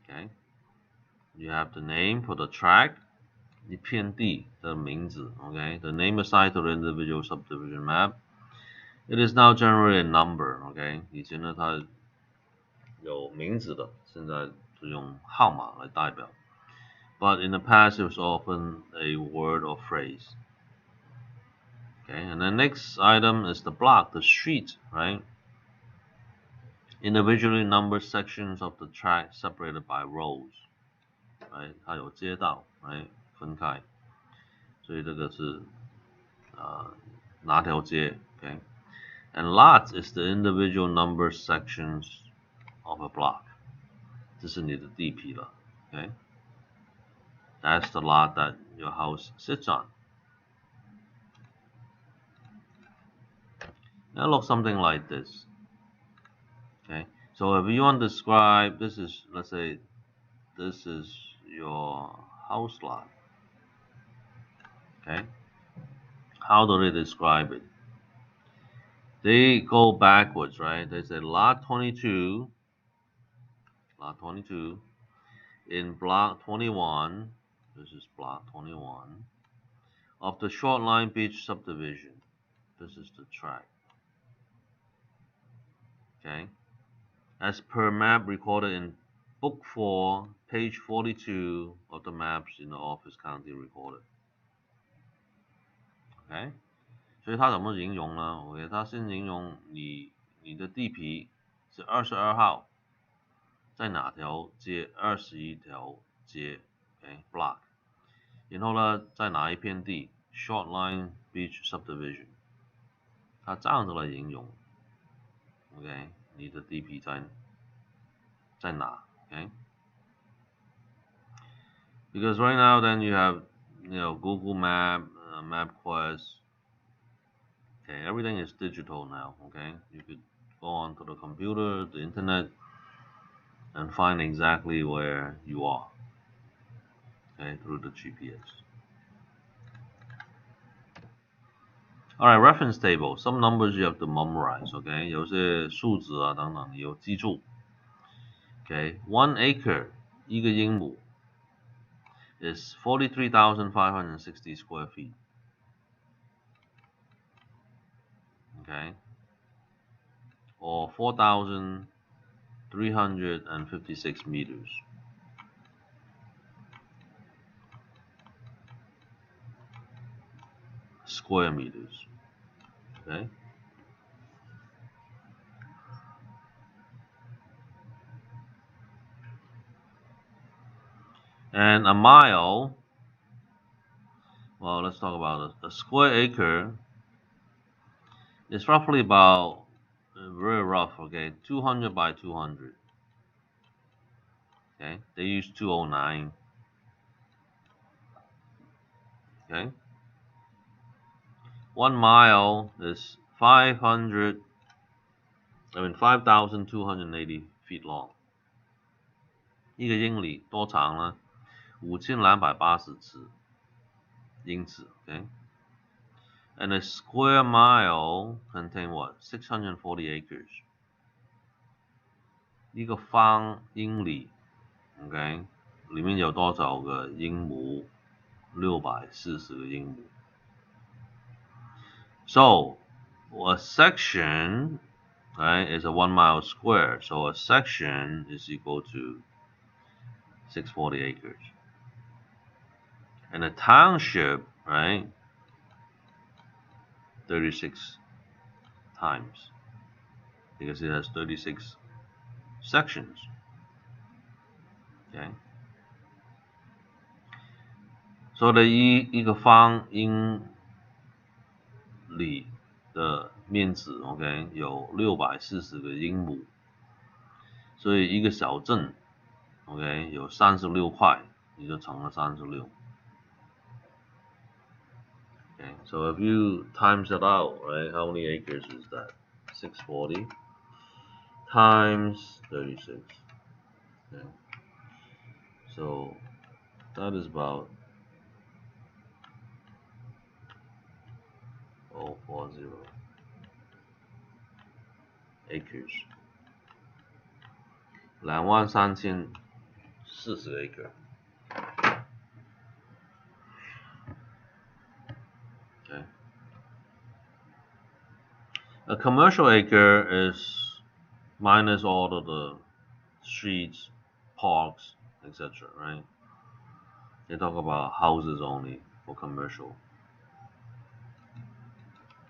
Okay, you have the name for the tract, 一片地的名字 okay, the name assigned to the individual subdivision map. It is now generally a number, okay, 以前呢它有名字的，现在是用号码来代表。But in the past, it was often a word or phrase. Okay, and the next item is the block, the street, right? Individually numbered sections of the tract separated by roads, right? 它有街道 right? 分开，所以这个是哪条街 okay? And lots is the individual numbered sections of a block. 这是你的地皮了 okay? That's the lot that your house sits on. Now look something like this. Okay, so if you want to describe, this is, let's say, this is your house lot. Okay, how do they describe it? They go backwards, right? They say lot 22, in block 21, this is block 21, of the Shortline Beach subdivision. This is the tract. Okay, as per map recorded in Book 4, page 42 of the maps in the Office County recorded. Okay, 所以它怎么形容呢 ？OK， 它先形容你的地皮是22号，在哪条街？21条街 ，OK block。然后呢，在哪一片地 ？Shortline Beach Subdivision。它这样子来形容 ，OK， 你的地皮在哪 ？OK。Because right now, then you have, Google Map, MapQuest. Okay, everything is digital now. Okay, you could go onto the computer, the internet, and find exactly where you are. Okay, through the GPS. Alright, reference table. Some numbers you have to memorize. Okay, 有些数字啊等等你要记住。Okay, 1 acre 一个英亩 is 43,560 square feet. Okay, or 4,356 meters. square meters. Okay. And a mile, well, let's talk about a square acre is roughly about, very rough, okay, 200 by 200. Okay, they use 209. Okay, 1 mile is 5,280 feet long. 一个英里多长呢？5280英尺。Okay, and a square mile contain what? 640 acres. 一个方英里 ，OK， 里面有多少个英亩？640个英亩。So a section, right, is a 1 mile square. So a section is equal to 640 acres. And a township, right, 36 times, because it has 36 sections. Okay. So 一个方英里的面积 ，OK， 有640个英亩，所以一个小镇 ，OK， 有36块，你就乘了36。Okay, so if you times it out, right, how many acres is that? 640 times 36. Okay. So that is about 040 acres. 23,040 acre. Okay. A commercial acre is minus all of the streets, parks, etc. Right? They talk about houses only for commercial.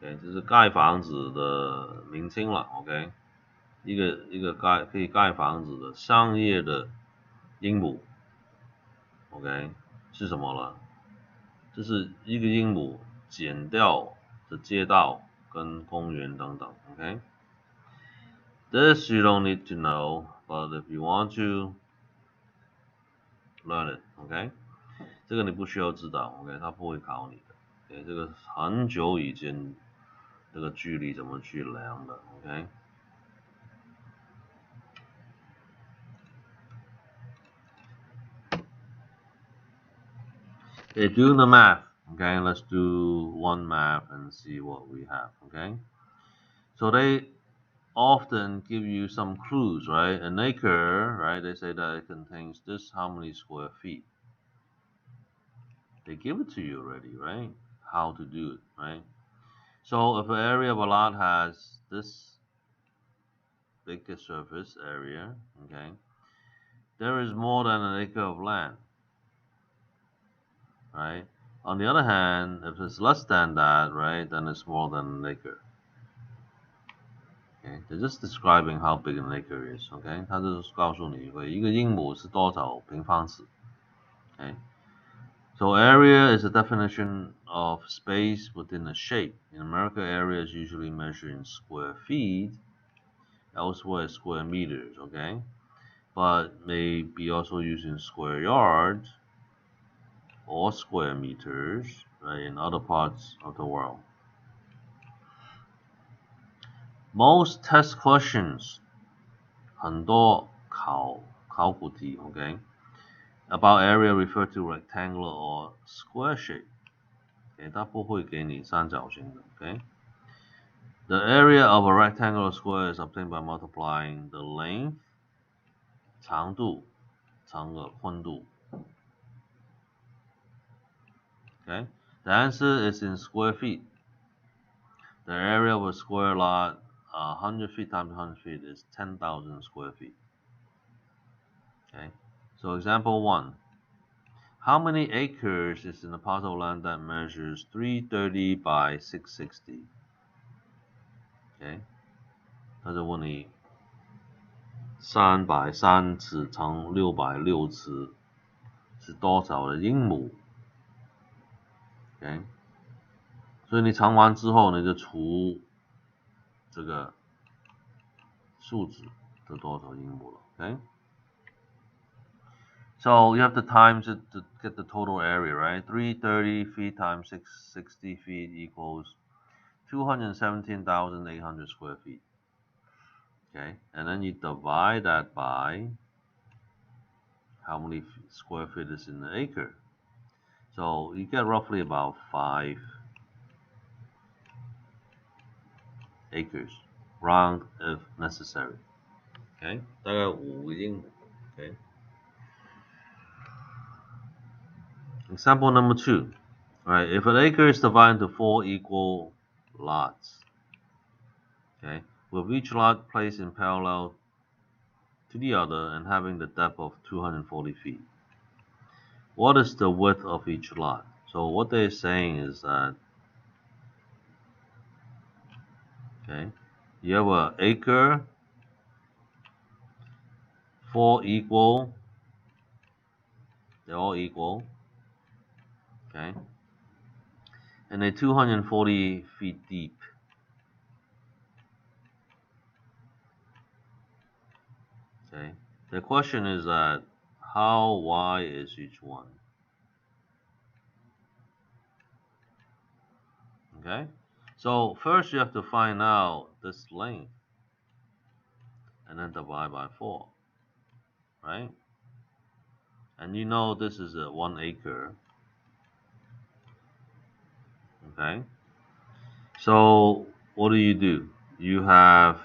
OK， 这是盖房子的名称了。OK， 一个可以盖房子的商业的英亩。OK， 是什么了？这是一个英亩减掉的街道跟公园等等。OK，this you don't need to know, but if you want to learn it, OK， 这个你不需要知道。OK， 它不会考你的。OK， 这个很久以前。这个距离怎么去量的 ？OK， Okay, do the math. Okay, let's do one math and see what we have. Okay, so they often give you some clues, right? An acre, right? They say that it contains this how many square feet. They give it to you already, right? How to do it, right? So if an area of a lot has this big surface area, okay, there is more than an acre of land, right? On the other hand, if it's less than that, right, then it's more than an acre. Okay, they're just describing how big an acre is. Okay, 它就是告诉你一个英亩是多少平方尺。Okay, so area is a definition of space within a shape. In America, area is usually measured in square feet. Elsewhere, square meters. Okay, but may be also used in square yards or square meters, right, in other parts of the world. Most test questions 很多考古题 ，OK, about area refer to rectangular or square shape. OK, 它不会给你三角形的 OK. The area of a rectangular square is obtained by multiplying the length 长度乘以宽度 OK, the answer is in square feet. The area of a square lot 100 feet times 100 feet is 10,000 square feet. Okay, so example 1. how many acres is in a parcel of land that measures 330 by 660? OK， 他就问你300尺乘660尺是多少的英亩 ？OK， 所以你乘完之后，你就除这个数值的多少英亩了 ？OK。So you have to times it to get the total area, right? 330 feet times 660 feet equals 217,800 square feet. Okay, and then you divide that by how many square feet is in the acre. So you get roughly about 5 acres, round if necessary. Okay, 大概5英亩 Okay. Example number 2. Alright, if an acre is divided into 4 equal lots, okay, with each lot placed in parallel to the other and having the depth of 240 feet, what is the width of each lot? So what they're saying is that, okay, you have an acre, 4 equal, they're all equal, okay, and they're 240 feet deep. Okay, the question is that how wide is each one? Okay, so first you have to find out this length and then divide by 4, right? And you know this is a 1 acre. Okay, so what do? You have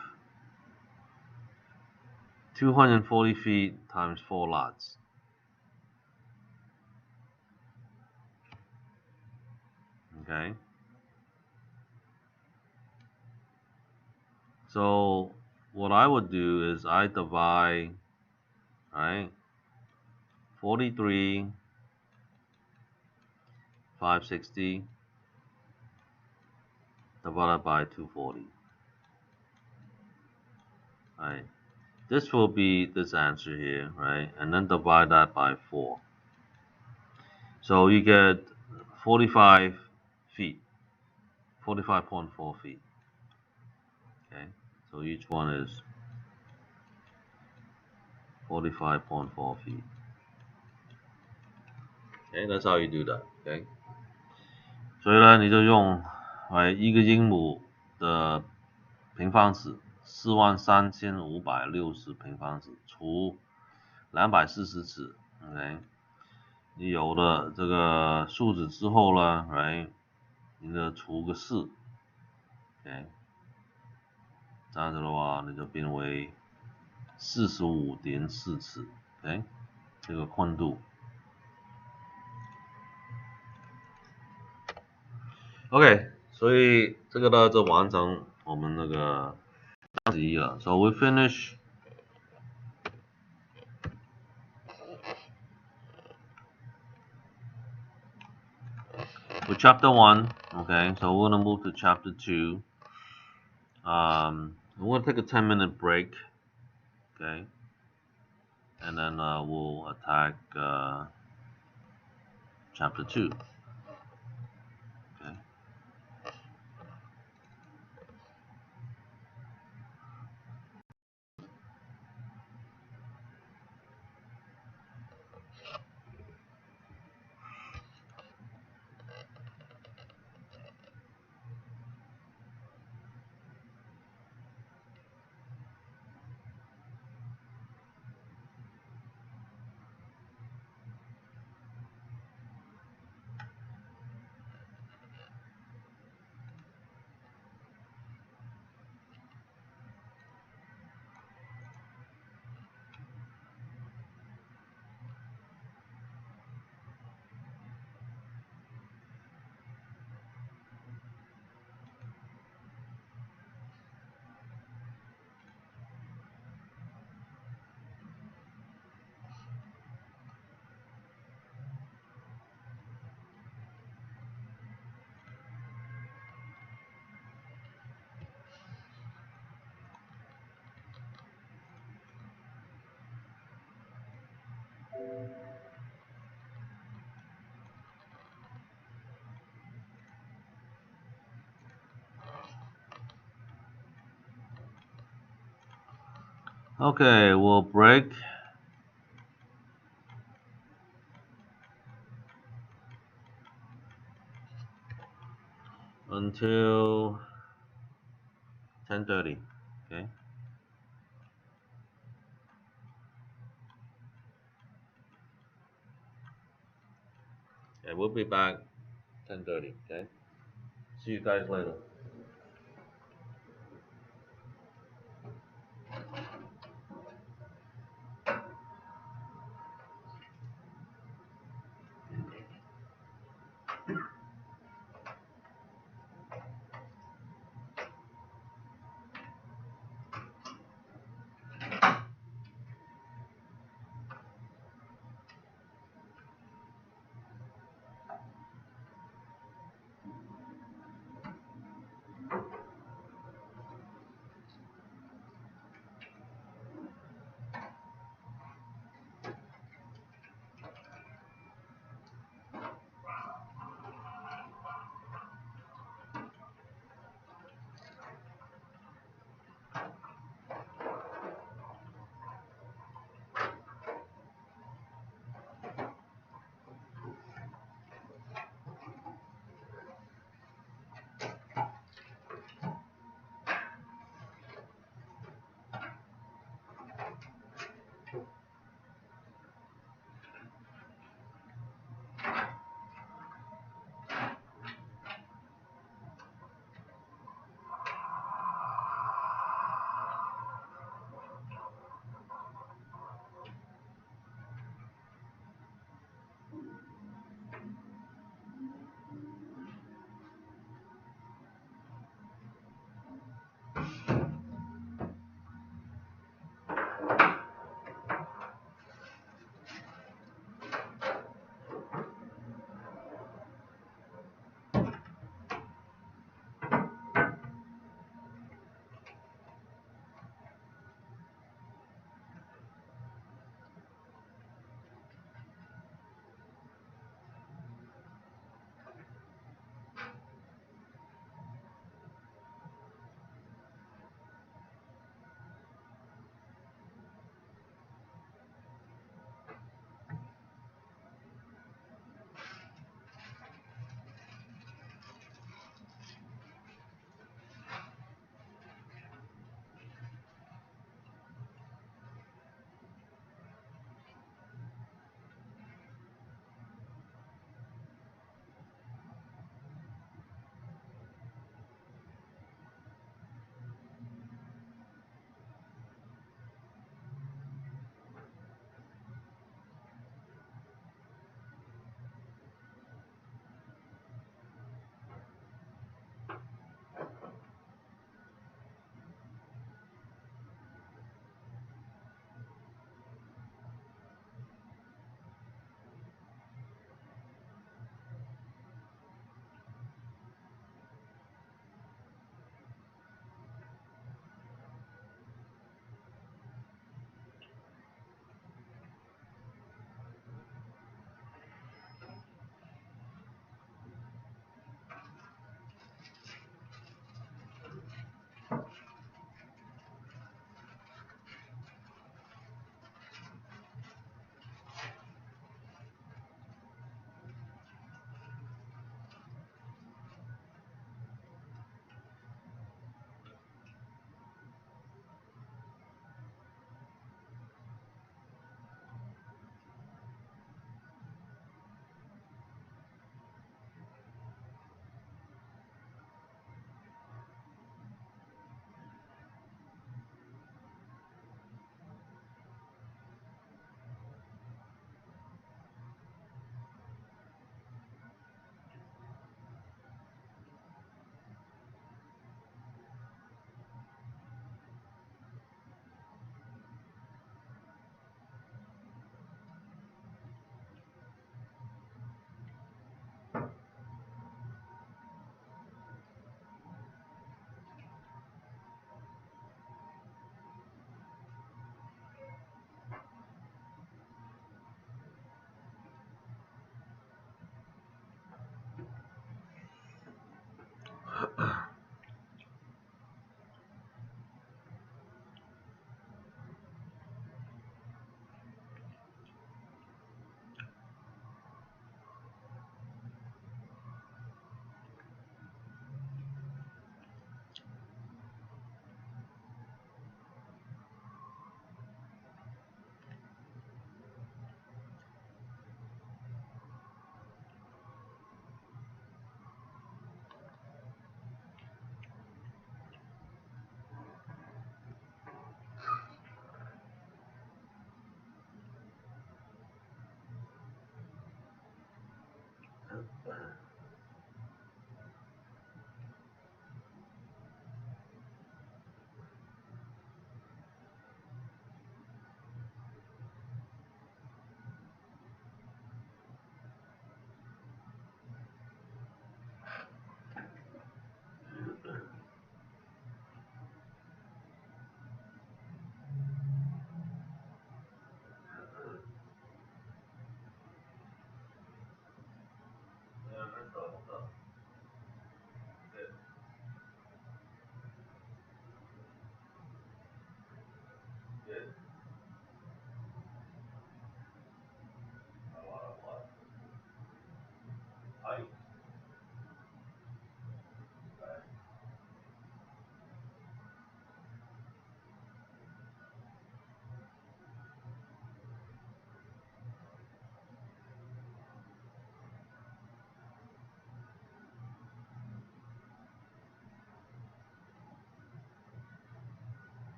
240 feet times 4 lots. Okay, so what I would do is I divide, right, 43, 560 divided by 240. Right, this will be this answer here, right, and then divide that by 4. So you get 45 feet, 45.4 feet. Okay, so each one is 45.4 feet. Okay, that's how you do that. Okay， 所以呢，你就用1个英亩的平方尺，43560平方尺除240尺 ，OK， 你有了这个数值之后呢 ，right， 你就除个4 ，OK， 这样子的话，你就变为45.4尺 ，OK， 这个宽度。OK， 所以这个呢就完成我们那个章1了。So we finish with chapter 1. Okay, so we're gonna move to chapter 2. We're gonna take a 10-minute break. Okay, and then we'll attack chapter 2. Okay. Okay, we'll break until 10:30. Okay. And we'll be back 10:30. Okay. See you guys later.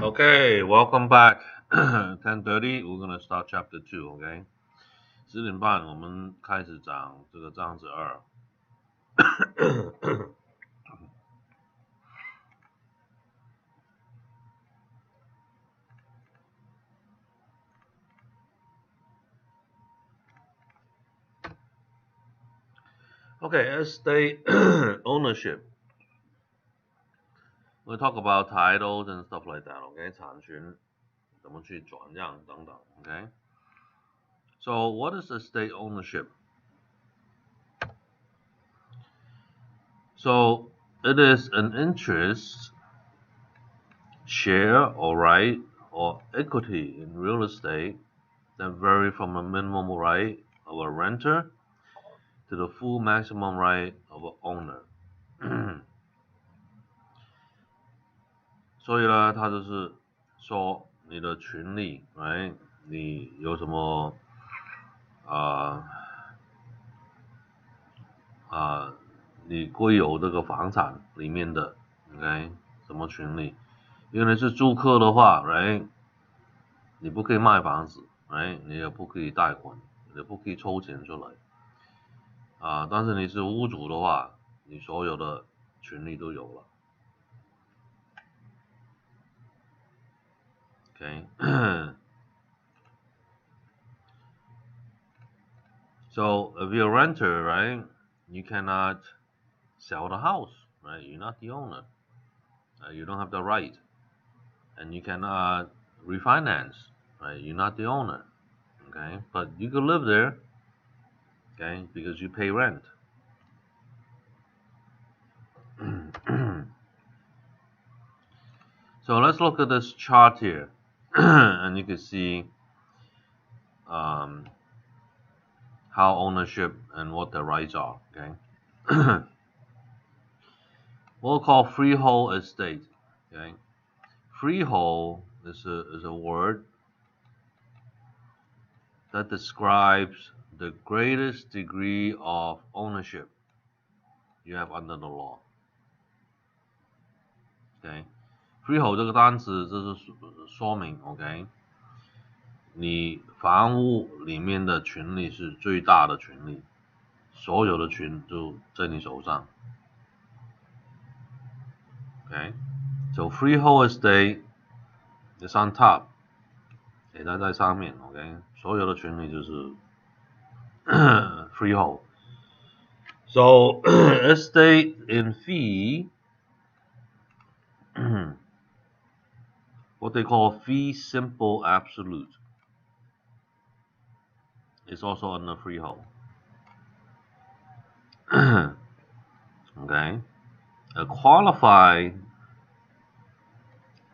Okay, welcome back. 10:30, we're gonna start chapter 2. Okay, 10:30我们开始讲这个章子2。Okay, estate ownership. We talk about titles and stuff like that. Okay, 产权怎么去转让等等。Okay. So what is estate ownership? So it is an interest, share or right or equity in real estate that vary from a minimum right of a renter to the full maximum right of an owner. 所以呢，它就是说你的权利，right？你有什么你归有这个房产里面的 ，OK， 什么权利？因为你是租客的话 ，right？ 你不可以卖房子 ，right？ 你也不可以贷款，也不可以抽钱出来。但是你是屋主的话，你所有的权利都有了。Okay. So if you're a renter, right, you cannot sell the house, right? You're not the owner. You don't have the right, and you cannot refinance, right? You're not the owner, okay? But you can live there, okay, because you pay rent. So let's look at this chart here, and you can see how ownership and what the rights are, okay? We'll call freehold estate, okay? Freehold is a word that describes the greatest degree of ownership you have under the law. Okay, freehold 这个单词这是说明 ，OK， 你房屋里面的权利是最大的权利，所有的权就在你手上。Okay, so freehold estate is on top， 给它在上面 ，OK， 所有的权利就是。freehold. So estate in fee, what they call fee simple absolute, is also under freehold. Okay, a qualified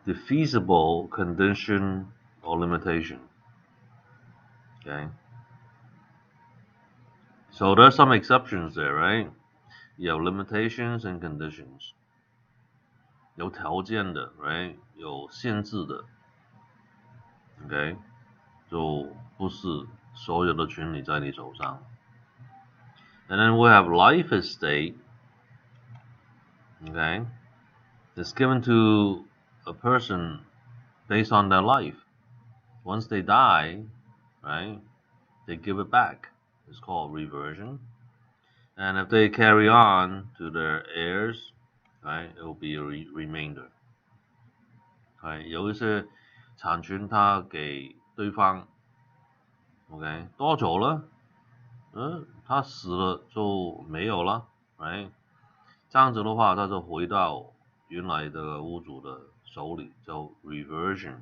defeasible condition or limitation. Okay. So there's some exceptions there, right? You have limitations and conditions. 有条件的 right? 有限制的 okay? 就不是所有的权利在你手上 And then we have life estate, okay? It's given to a person based on their life. Once they die, right? They give it back. It's called reversion. And if they carry on to their heirs, right, it will be a remainder. Right? 有一些产权他给对方 ，OK， 多久了？他死了就没有了 ，right？ 这样子的话，他就回到原来的屋主的手里，叫 reversion。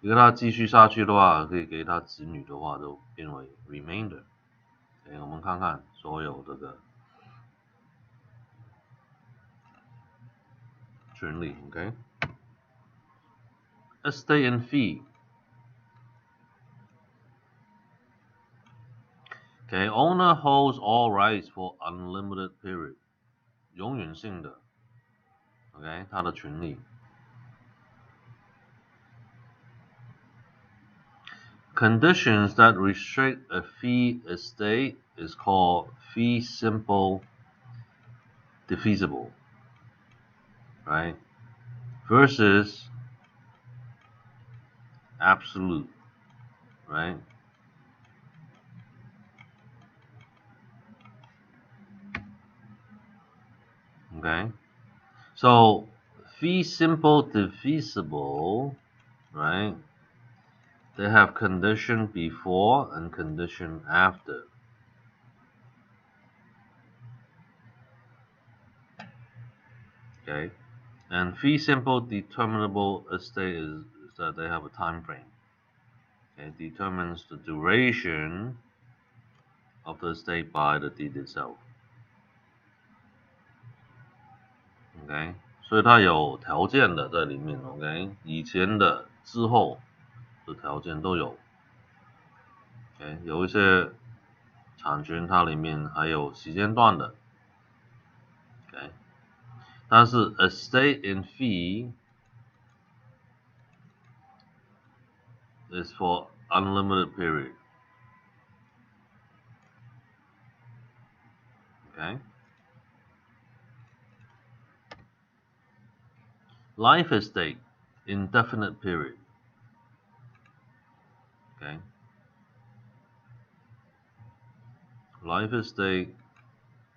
如果他继续下去的话，可以给他子女的话，就变为 remainder。我们看看所有这个权利 ，OK？ Estate and fee. Okay, owner holds all rights for unlimited period. 永远性的 ，OK， 他的权利。conditions that restrict a fee estate is called fee simple defeasible, right? Versus absolute, right? Okay, so fee simple defeasible, right? They have condition before and condition after. Okay, and fee simple determinable estate is that they have a time frame. It determines the duration of the estate by the deed itself. OK， 所以它有条件的在里面。OK， 以前的、之后的条件都有。OK， 有一些产权它里面还有时间段的。OK， 但是 estate in fee is for unlimited period. Okay. Life estate, indefinite period. Okay. Life estate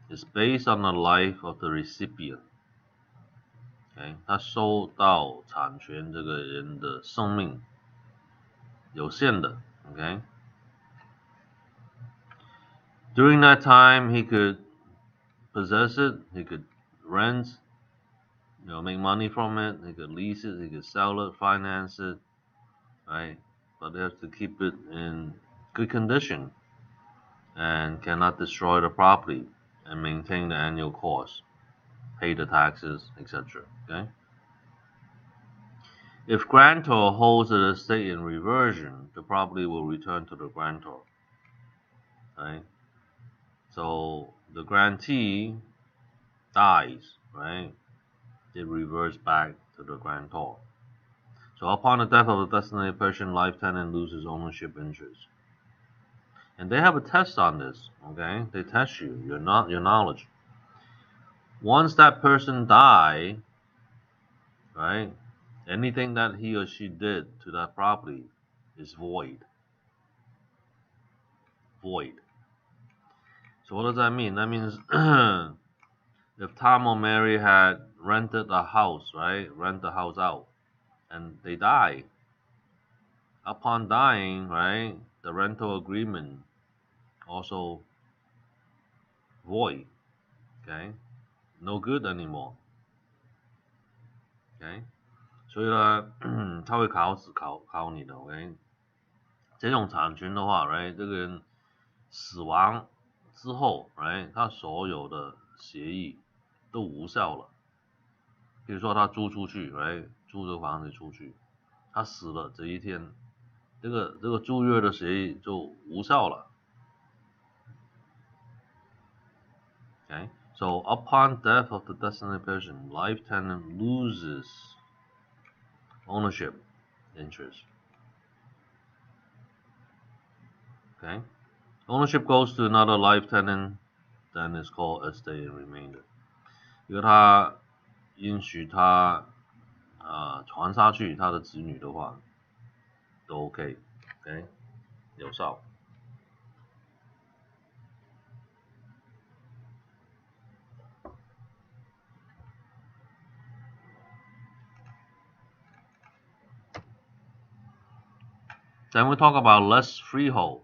is based on the life of the recipient. Okay. 他收到产权这个人的生命有限的。Okay. During that time, he could possess it, he could rent, make money from it, he could lease it, he could sell it, finance it, right? But they have to keep it in good condition and cannot destroy the property and maintain the annual cost, pay the taxes, etc. Okay? If grantor holds the estate in reversion, the property will return to the grantor. Right? So the grantee dies, right? It reverts back to the grantor. So upon the death of the designated person, life tenant loses ownership interest. And they have a test on this, okay? They test you, your knowledge. Once that person dies, right, anything that he or she did to that property is void. Void. So what does that mean? That means if Tom or Mary had rented a house, right, rent the house out, and they die, upon dying, right, the rental agreement also void. Okay, no good anymore. Okay. 所以呢，他会考你的 ，OK？ 这种产权的话 ，right？ 这个人死亡之后 ，right？ 他所有的协议都无效了。比如说他租出去 ，right？ 租这个房子出去，他死了这一天，这个租约的协议就无效了。Okay? So upon death of the designated person, life tenant loses ownership interest. Okay? Ownership goes to another life tenant, then it's called estate in remainder. 如果他允许他传下去他的子女的话，都 OK， OK， 有效。Then we talk about less freehold.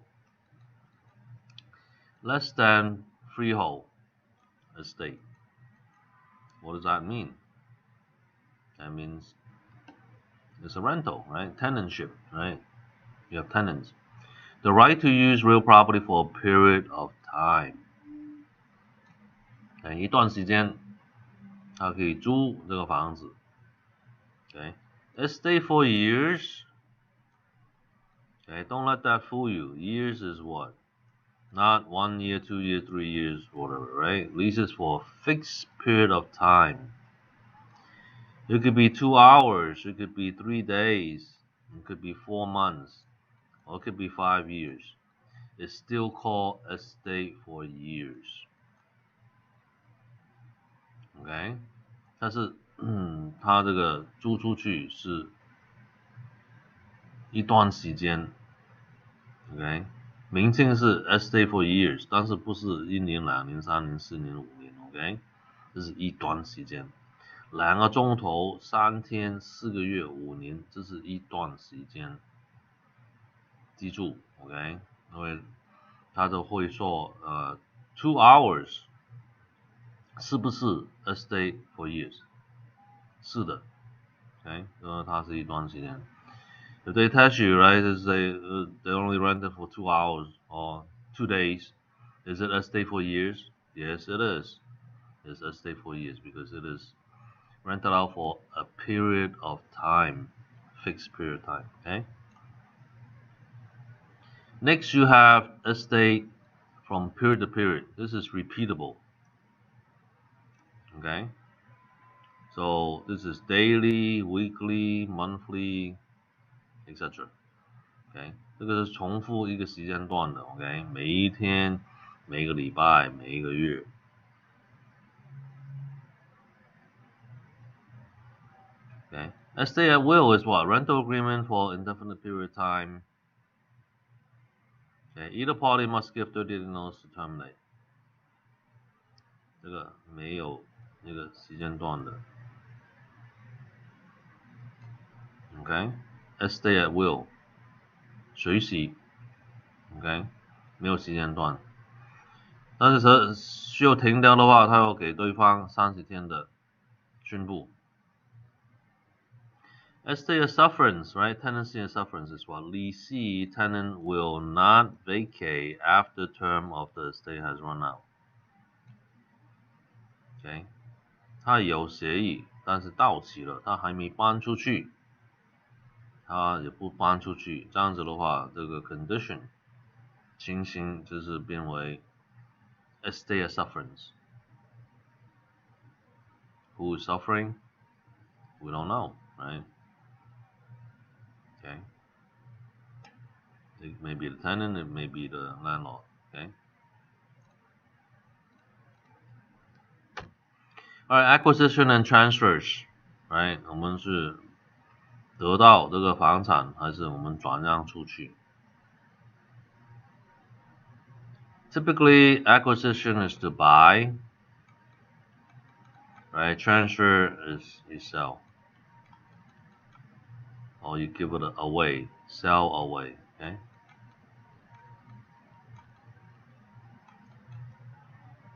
Less than freehold estate. What does that mean? That means it's a rental, right? Tenantship, right? You have tenants. The right to use real property for a period of time. 一段时间，他可以租这个房子。Okay, let's stay for years. Okay, don't let that fool you. Years is what? Not 1 year, 2 years, 3 years, whatever, right? Leases for a fixed period of time. It could be 2 hours, it could be 3 days, it could be 4 months. or it could be 5 years. It's still called estate for years. OK， 但是它这个租出去是一段时间 ，OK， 名称是 estate for years， 但是不是1年、2年、3年、4年、5年 ，OK， 这是一段时间。2个钟头、3天、4个月、5年，这是一段时间。记住 ，OK， 因为他就会说2 hours 是不是 estate for years？ 是的 ，OK， 因为它是一段时间。If they test you, right, they only rent it for 2 hours or 2 days, is it estate for years? Yes, it is. It's estate for years because it is rented out for a period of time, fixed period of time. Okay. Next, you have estate from period to period. This is repeatable. Okay. So this is daily, weekly, monthly, etc. OK， 这个是重复一个时间段的 OK， 每一天、每个礼拜、每一个月。OK， estate at will is what? Rental agreement for indefinite period of time. Okay, either party must give 30 days notice to terminate. 这个没有那个时间段的。OK， estate at will， 随时 OK， 没有时间段。但是需要停掉的话，他要给对方30天的宣布。Estate sufferance, right? Tenancy and sufferance is what? Lessee tenant will not vacate after term of the estate has run out. OK， 他有协议，但是到期了，他还没搬出去，他也不搬出去，这样子的话，这个 condition 情形就是变为 estate sufferance. Who is suffering? We don't know, right? Okay. It may be the tenant, it may be the landlord. Okay. Alright, acquisition and transfers. Right? 我们是得到这个房产，还是我们转让出去 ？Typically, acquisition is to buy. Right? Transfer is you sell. Or you give it away, sell away. Okay.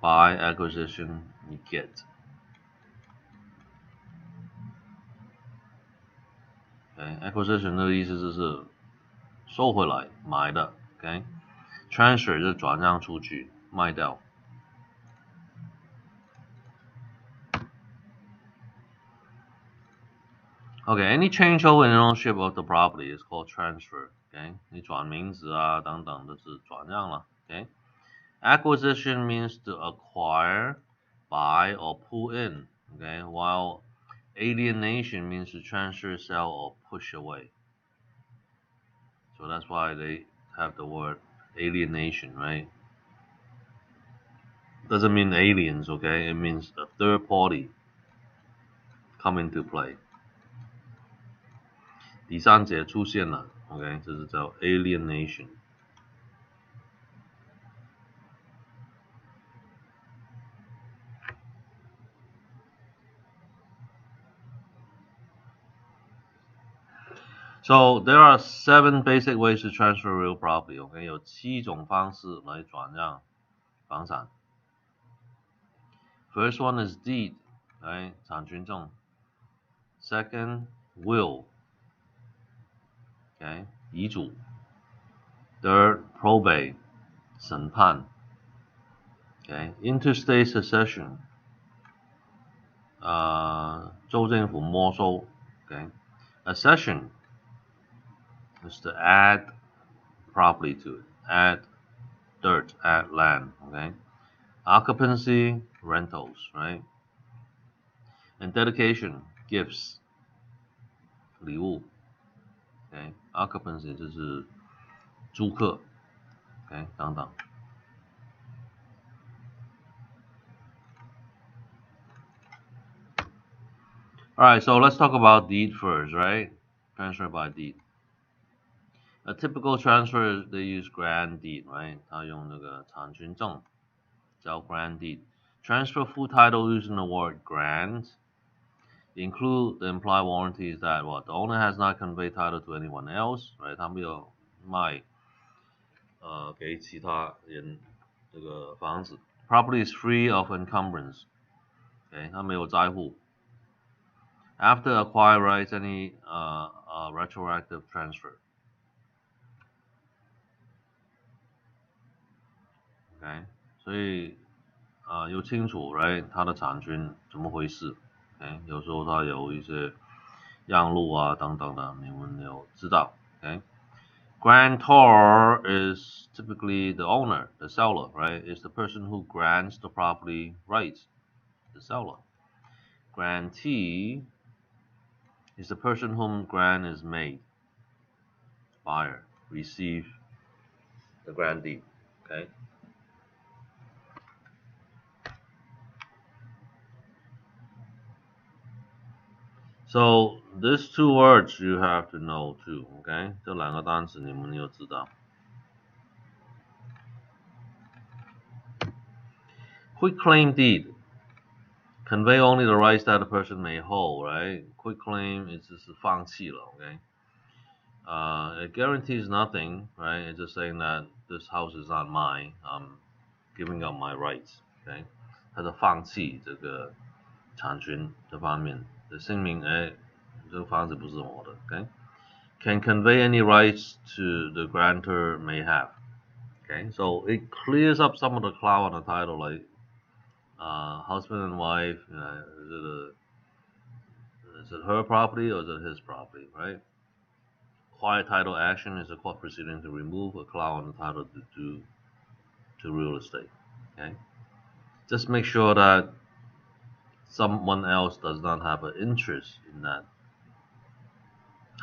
Buy, acquisition, you get. Okay. Acquisition 的意思就是收回来买的 ，OK。Transfer 就是转让出去卖掉。Okay, any changeover in ownership of the property is called transfer. Okay, 你转名字啊等等都是转让了。Okay, acquisition means to acquire, buy or pull in. Okay, while alienation means to transfer, sell or push away. So that's why they have the word alienation, right? Doesn't mean aliens, okay? It means a third party come into play. 第三者出现了 ，OK， 这是叫 alienation。So there are 7 basic ways to transfer real property. OK， 有7种方式来转让房产。First one is deed， 来产权证。Second, will， OK， 遗嘱。Third, probate， 审判。OK， interstate succession， 州政府没收。OK， accession is to add property to it, add dirt, add land, okay? Occupancy, rentals, right? And dedication, gifts, 礼物 okay? Occupancy 就是租客 ，OK 等等。Alright, so let's talk about deed first, right? Transfer by deed. A typical transfer, they use grant deed, right? 他用那个产权证叫 grant deed. Transfer full title using the word grant. Include the implied warranties that what the owner has not conveyed title to anyone else, right? 他没有卖给其他人这个房子。Property is free of encumbrance. Okay, 他没有债务。After acquired rights, any retroactive transfer. OK， 所以要清楚 ，right， 它的产权怎么回事 ？OK， 有时候它有一些让路啊等等的，你们要知道 OK。Grantor is typically the owner, the seller, right? Is the person who grants the property rights, the seller. Grantee is the person whom grant is made. Buyer receive the grantee. Okay. So these two words you have to know too. Okay. 这两个单词你们要知道。Quitclaim deed. Convey only the rights that a person may hold, right? Quitclaim is 就是放弃了 okay? It guarantees nothing, right? It's just saying that this house is not mine. I'm giving up my rights, okay? 它是放弃这个产权这方面的声明，这个房子不是我的 okay? Can convey any rights to the grantor may have, okay? So it clears up some of the cloud on the title, like husband and wife, you know, is it her property or is it his property, right? Quiet title action is a court proceeding to remove a cloud on the title to real estate. Okay, just make sure that someone else does not have an interest in that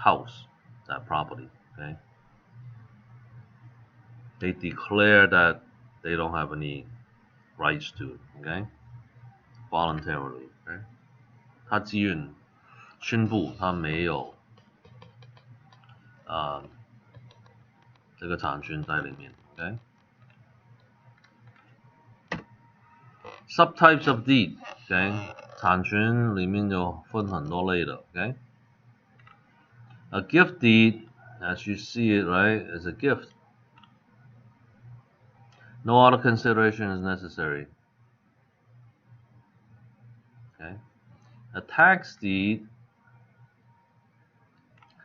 house, that property. Okay, they declare that they don't have any rights to it. Okay, voluntarily. Okay, 他自愿宣布他没有这个产权在里面 ，OK。Subtypes of deed， OK， 产权里面有分很多类的 ，OK。A gift deed, as you see it, right, is a gift. No other consideration is necessary. Okay. A tax deed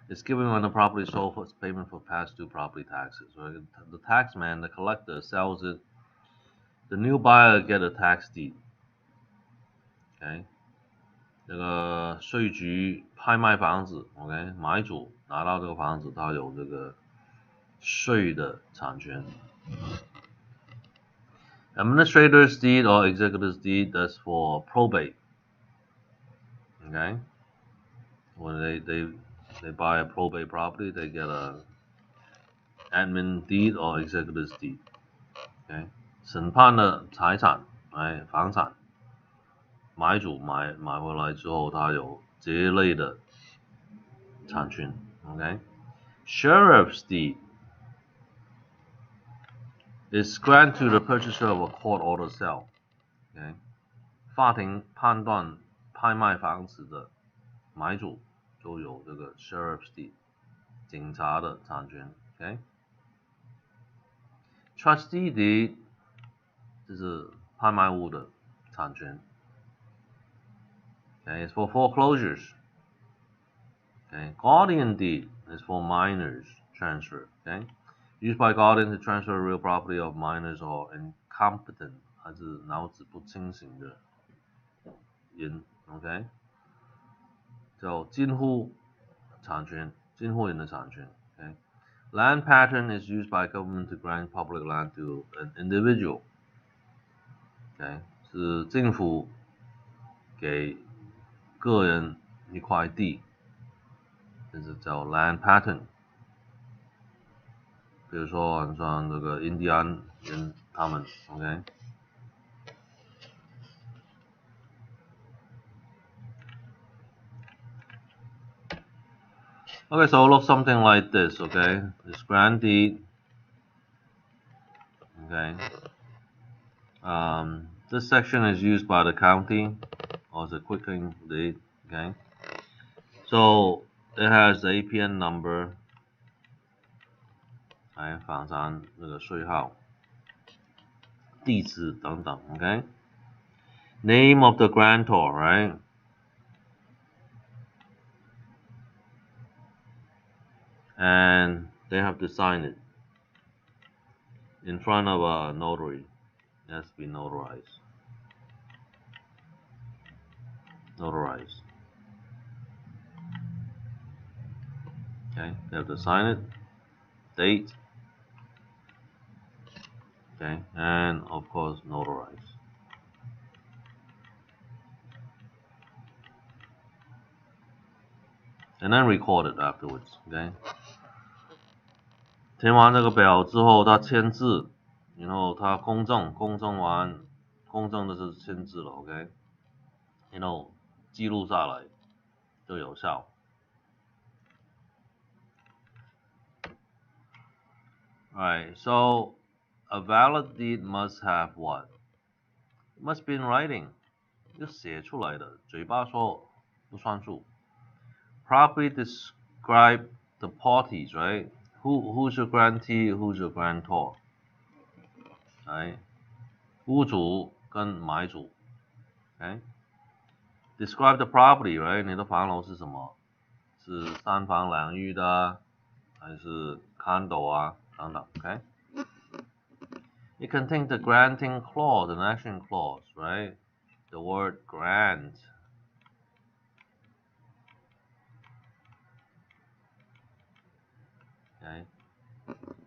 is given when the property is sold for payment for past due property taxes. Right? The taxman, the collector, sells it. The new buyer get a tax deed. Okay. 这个税局拍卖房子 ，OK， 买主拿到这个房子，他有这个税的产权。Administrator's deed or executor's deed, that's for probate. Okay, when they buy a probate property, they get a admin deed or executor's deed. Okay, 审判的财产，房产，买主买回来之后，他有这一类的产权。Okay, sheriff's deed is granted to the purchaser of a court-ordered sale. Okay, 法庭判断拍卖房子的买主就有这个 sheriff's deed， 警察的产权。Okay, trustee deed 就是拍卖物的产权。Okay, it's for foreclosures. Okay, guardian deed is for minors transfer. Okay, used by guardian to transfer real property of minors or incompetent 还是脑子不清醒的人。OK， 叫监护产权，监护人的产权。Okay, land patent is used by government to grant public land to an individual. Okay, 是政府给个人一块地，这是叫 land patent。比比如说像这个印第安人他们 ，OK。Okay, so it looks something like this, okay? It's grant deed, okay? This section is used by the county, or as a quitclaim deed, okay? So it has the APN number, 来访商那个税号、地址等等 ，okay? Name of the grantor, right? And they have to sign it in front of a notary. It has to be notarized. Notarized. Okay, they have to sign it, date, okay, and of course notarize. And then record it afterwards, okay? 填完这个表之后，他签字，然后他公证，公证完，公证的是签字了 ，OK？ 然后记录下来就有效。Alright, so a valid deed must have what? It must be in writing. 就写出来的，嘴巴说不算数。Properly describe the parties, right? Who's your grantee? Who's your grantor? 哎，屋主跟买主 ，OK？ Describe the property, right? 你的房楼是什么？是3房2浴的，还是 condo 啊？等等 ，OK？ It contains the granting clause, an action clause, right? The word grant. Okay.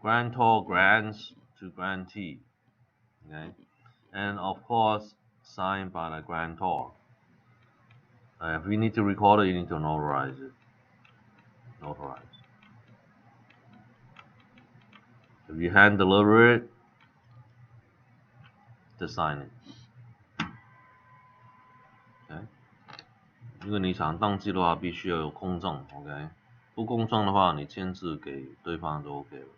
Grantor grants to grantee. Okay. And of course, signed by the grantor. If you need to record it, you need to notarize it. Notarize. If you hand deliver it, to sign it. Okay. 如果你想登记的话，必须要有公证 ，OK？ 不公证的话，你签字给对方就 OK 了。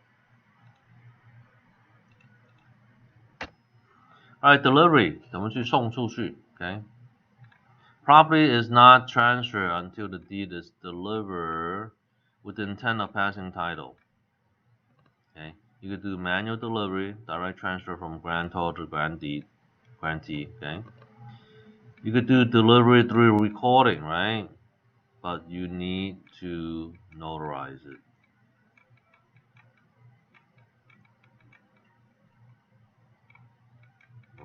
Alright, delivery 怎么去送出去 ？OK？ Property is not transferred until the deed is delivered with the intent of passing title. Okay, you could do manual delivery, direct transfer from grantor to grantee. Okay, you could do delivery through recording, right? But you need to notarize it.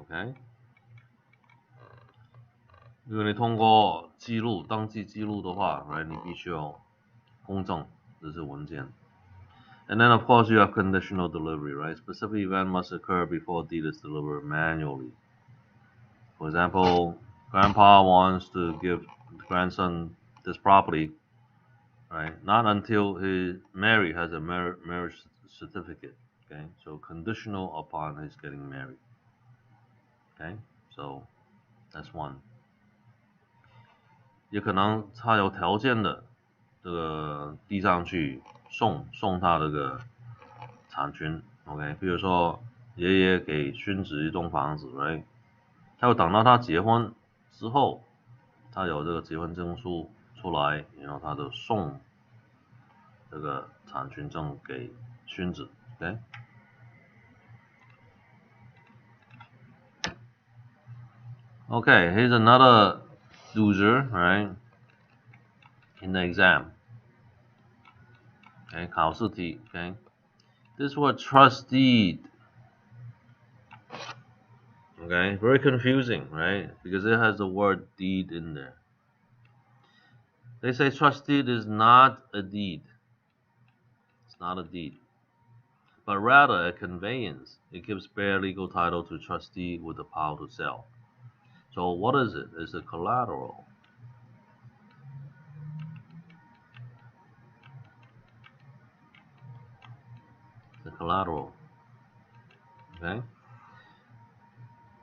Okay. 如果你通过记录登记记录的话 ，right， 你必须要公证这些文件。And then of course you have conditional delivery, right? Specific event must occur before deed is delivered manually. For example, grandpa wants to give the grandson this property, right? Not until Mary has a marriage certificate. Okay, so conditional upon his getting married. Okay, so that's one. 也可能他有条件的，这个递上去送他这个产权 ，OK， 比如说爷爷给孙子一栋房子 ，right？ 他要等到他结婚之后，他有这个结婚证书出来，然后他就送这个产权证给孙子 ，OK？ Okay, here's another loser, right? In the exam. Okay, 考试题 ，okay? This word trust deed. Okay, very confusing, right? Because it has the word deed in there. They say trust deed is not a deed. It's not a deed, but rather a conveyance. It gives bare legal title to trustee with the power to sell. So what is it? It's a collateral. The collateral. OK，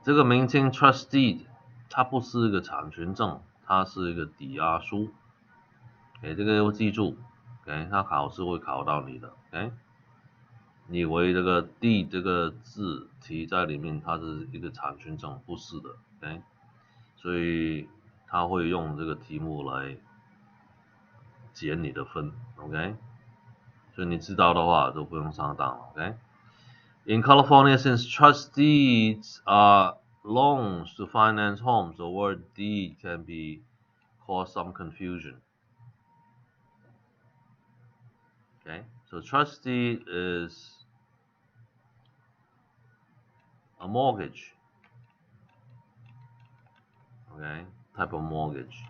这个名称 trust deed 它不是一个产权证，它是一个抵押书。OK， 这个要记住。OK， 它考试会考到你的。OK， 你以为这个 deed 这个字提在里面，它是一个产权证，不是的。OK， 所以他会用这个题目来减你的分。OK， 所以你知道的话就不用上当了。OK。In California, since trust deeds are loans to finance homes, the word deed can be cause some confusion. Okay, so trust deed is a mortgage. Okay, type of mortgage,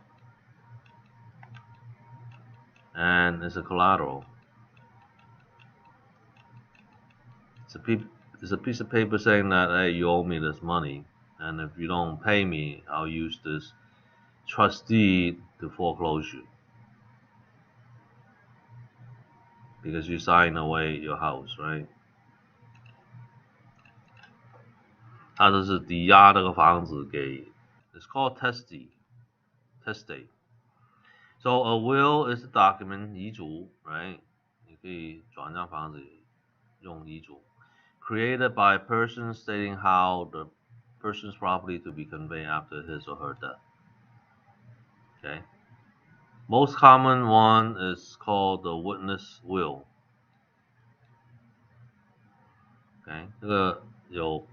and it's a collateral. It's a piece of paper saying that, hey, you owe me this money, and if you don't pay me, I'll use this trust deed to foreclose you. Because you sign away your house, right? 他这是抵押这个房子给 ，it's called testate. So a will is a document 遗嘱 ，right？ 你可以转让房子用遗嘱 ，created by a person stating how the person's property to be conveyed after his or her death. Okay. Most common one is called the witness will. Okay， 这个有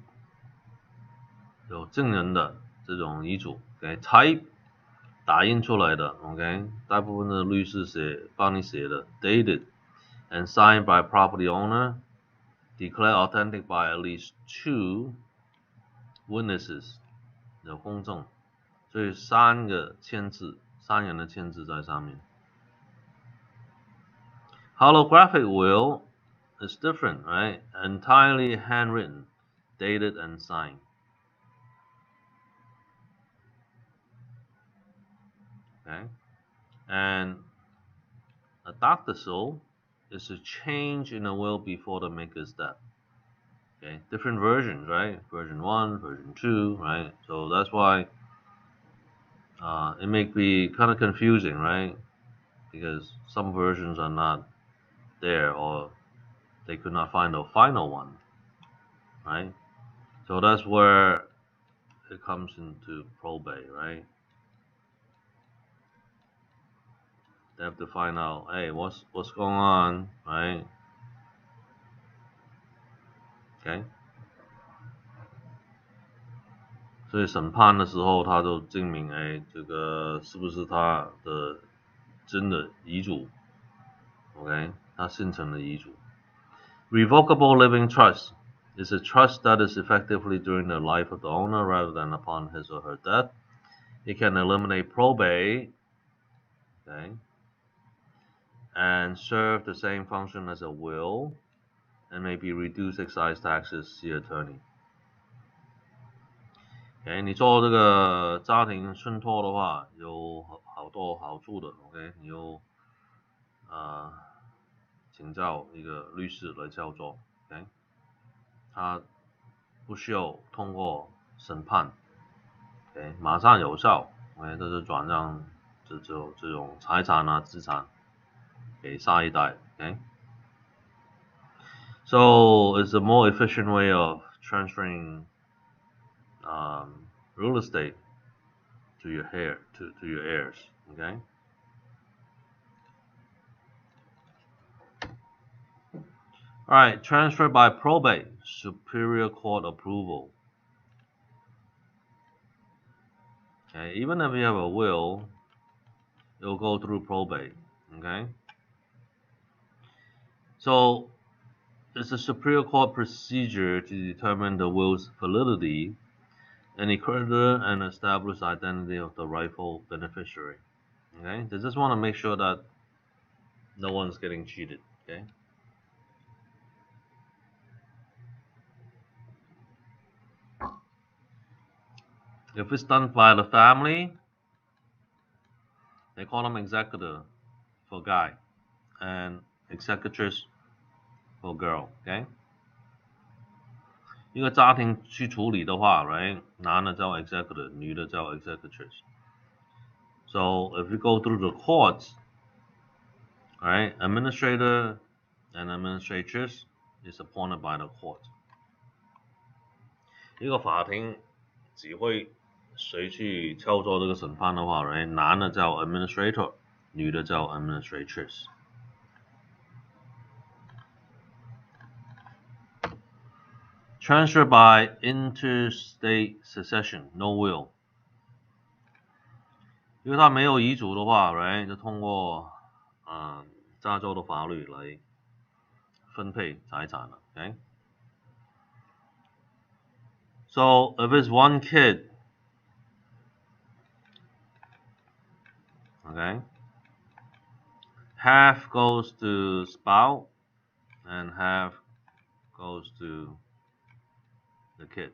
证人的这种遗嘱 ，OK，type 打印出来的 ，OK， 大部分的律师帮你写的 ，dated and signed by property owner, declared authentic by at least 2 witnesses， 有公证，所以3个签字，3人的签字在上面。Holographic will is different, right? Entirely handwritten, dated and signed. Okay, and a doctor's is a change in a will before the maker's death. Okay, different versions, right? Version 1, version 2, right? So that's why it may be kind of confusing, right? Because some versions are not there, or they could not find a final one, right? So that's where it comes into probate, right? They have to find out, hey, what's going on, right? Okay. 所以审判的时候，他就证明，哎，这个是不是他的真的遗嘱 ？OK， 他现成的遗嘱。Revocable living trust is a trust that is effectively during the life of the owner rather than upon his or her death. It can eliminate probate, okay, and serve the same function as a will, and maybe reduce excise taxes. See attorney. OK， 你做这个家庭信托的话，有好多好处的。OK， 你有请教一个律师来操作。OK， 他不需要通过审判。OK， 马上有效。OK， 这是转让这种财产啊资产给下一代。OK，so it's a more efficient way of transferring real estate to your heirs. Okay. All right, transfer by probate, superior court approval. Okay, even if you have a will, it'll go through probate. Okay. So it's a superior court procedure to determine the will's validity any creditor and establish the identity of the rightful beneficiary. Okay, they just want to make sure that no one's getting cheated. Okay. If it's done by the family, they call them executor for guy and executrix for girl. Okay. 一个家庭去处理的话 ，right， 男的叫 executor， 女的叫 executrix。So if you go through the courts, right, administrator and administratrix is appointed by the court. 一个法庭指挥谁去操作这个审判的话 ，right， 男的叫 administrator， 女的叫 administratrix。Transfer by interstate succession, no will。因为他没有遗嘱的话 ，right， 就通过加州的法律来分配财产了 ，okay。So if it's one kid, okay, half goes to spouse and half goes to the kid,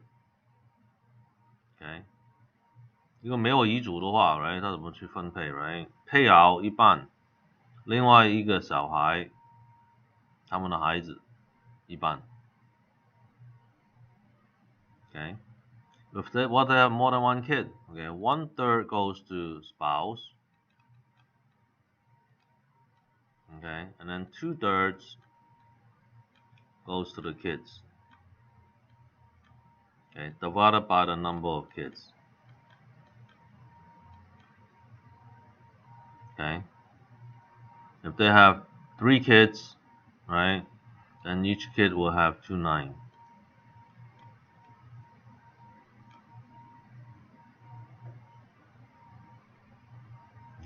okay。如果没有遗嘱的话 ，right， 他怎么去分配 ，right？ 配偶一半，另外一个小孩，他们的孩子一半 ，okay。If they have more than one kid, okay, 1/3 goes to spouse, okay, and then 2/3 goes to the kids, okay, divided by the number of kids, okay. If they have 3 kids, right, then each kid will have 2/9.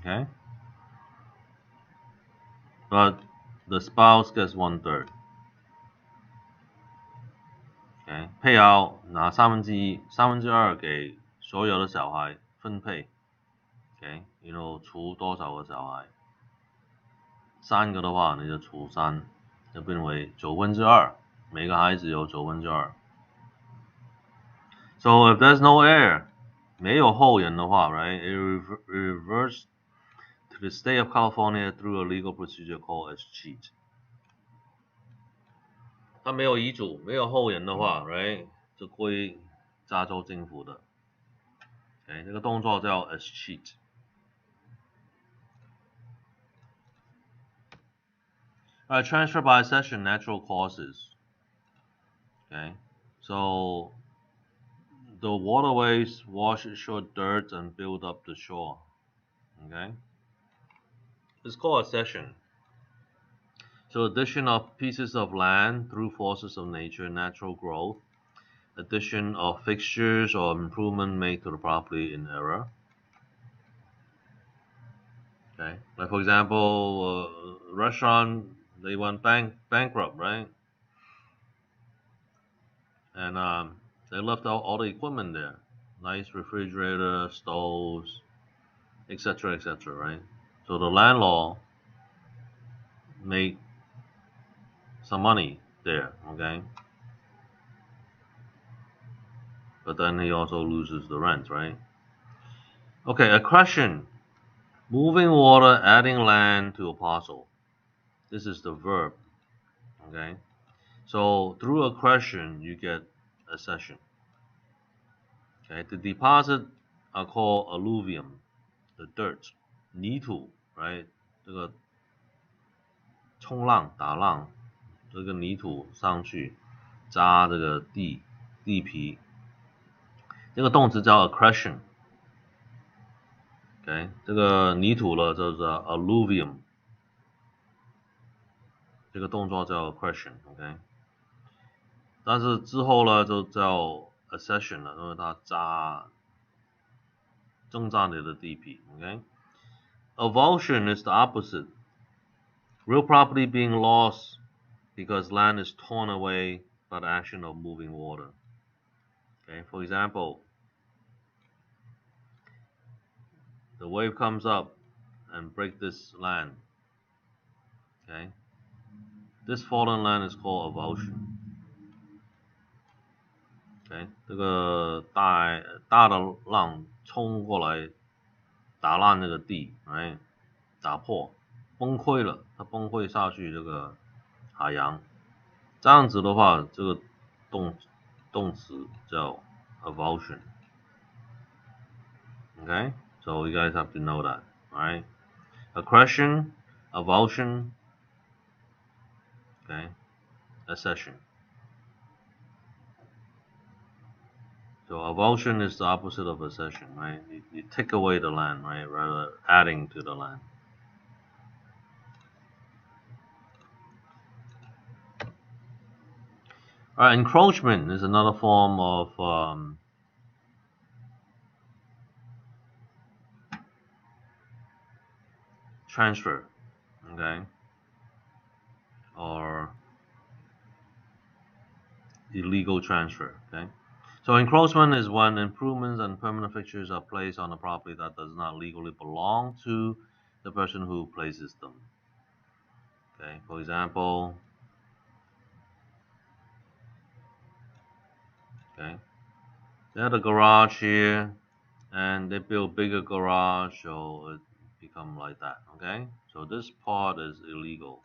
Okay, but the spouse gets 1/3. Okay， 配偶拿1/3给所有的小孩分配。Okay， 然后除多少个小孩？3个的话，你就除3，就变为2/9，每个孩子有2/9。So if there's no heir， 没有后人的话 ，right， it reverts to the state of California through a legal procedure called escheat。他没有遗嘱，没有后人的话 ，right， 就归加州政府的。Okay， 这个动作叫 escheat。Alright, transfer by accession, natural causes. Okay, so the waterways wash ashore dirt and build up the shore. Okay, it's called accession. So addition of pieces of land through forces of nature, natural growth, addition of fixtures or improvement made to the property in error. Okay, like for example, restaurant, they went bankrupt, right? And they left out all the equipment there, nice refrigerator, stoves, etc., etc., right? So the landlord made some money there, okay? But then he also loses the rent, right? Okay, accretion, moving water, adding land to a parcel. This is the verb, okay? So through accretion, you get accession. Okay, the deposit are called alluvium, the dirt, 泥土 right? 这个冲浪打浪，这个泥土上去扎这个地皮，这个动词叫 accretion。Okay， 这个泥土了就叫 alluvium， 这个动作叫 accretion。Okay， 但是之后呢就叫 accession 了，因为它挣扎你的地皮。Okay，avulsion is the opposite. Real property being lost because land is torn away by the action of moving water. Okay, for example, the wave comes up and breaks this land. Okay, this fallen land is called avulsion. Okay， 这个大的浪冲过来，打烂这个地，哎，打破，崩溃了，它崩溃下去这个海洋，这样子的话，这个动词叫 avulsion. Okay, so you guys have to know that. Alright, accretion, avulsion, okay, accession. So avulsion is the opposite of accession, right? You take away the land, right, rather adding to the land. Alright, encroachment is another form of transfer, okay, or illegal transfer, okay. So encroachment is when improvements and permanent fixtures are placed on a property that does not legally belong to the person who places them. Okay, for example, okay, they had a garage here, and they build bigger garage, so it become like that. Okay, so this part is illegal.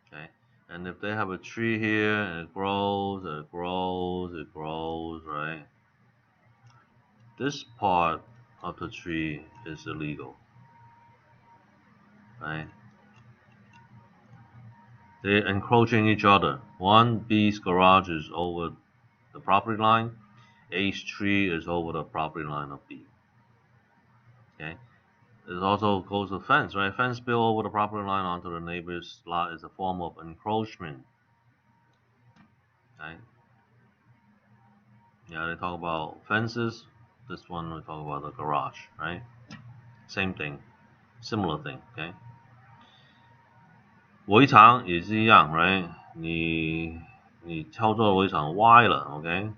Okay, and if they have a tree here and it grows, it grows, it grows, right? This part of the tree is illegal, right? They're encroaching each other. One B's garage is over the property line. A's tree is over the property line of B. Okay. It also goes with fence, right? Fence built over the property line onto the neighbor's lot is a form of encroachment. Okay. Yeah, they talk about fences. This one we talk about the garage, right? Same thing, similar thing. Okay. 围墙也是一样 ，right？ 你操作围墙歪了 ，OK？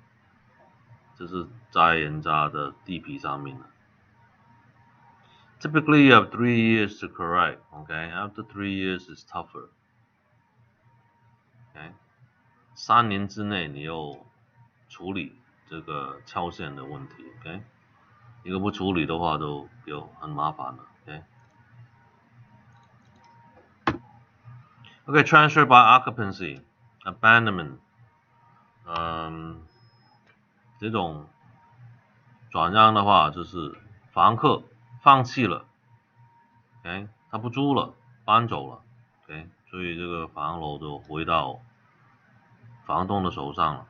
这是在人家的地皮上面的。Typically, you have 3 years to correct. Okay, after 3 years, it's tougher. Okay, 3年之内你要处理这个敲线的问题。OK， 一个不处理的话就很麻烦了。Okay, transfer by occupancy, abandonment. 这种转让的话，就是房客放弃了 ，OK， 他不租了，搬走了 ，OK， 所以这个房楼就回到房东的手上了。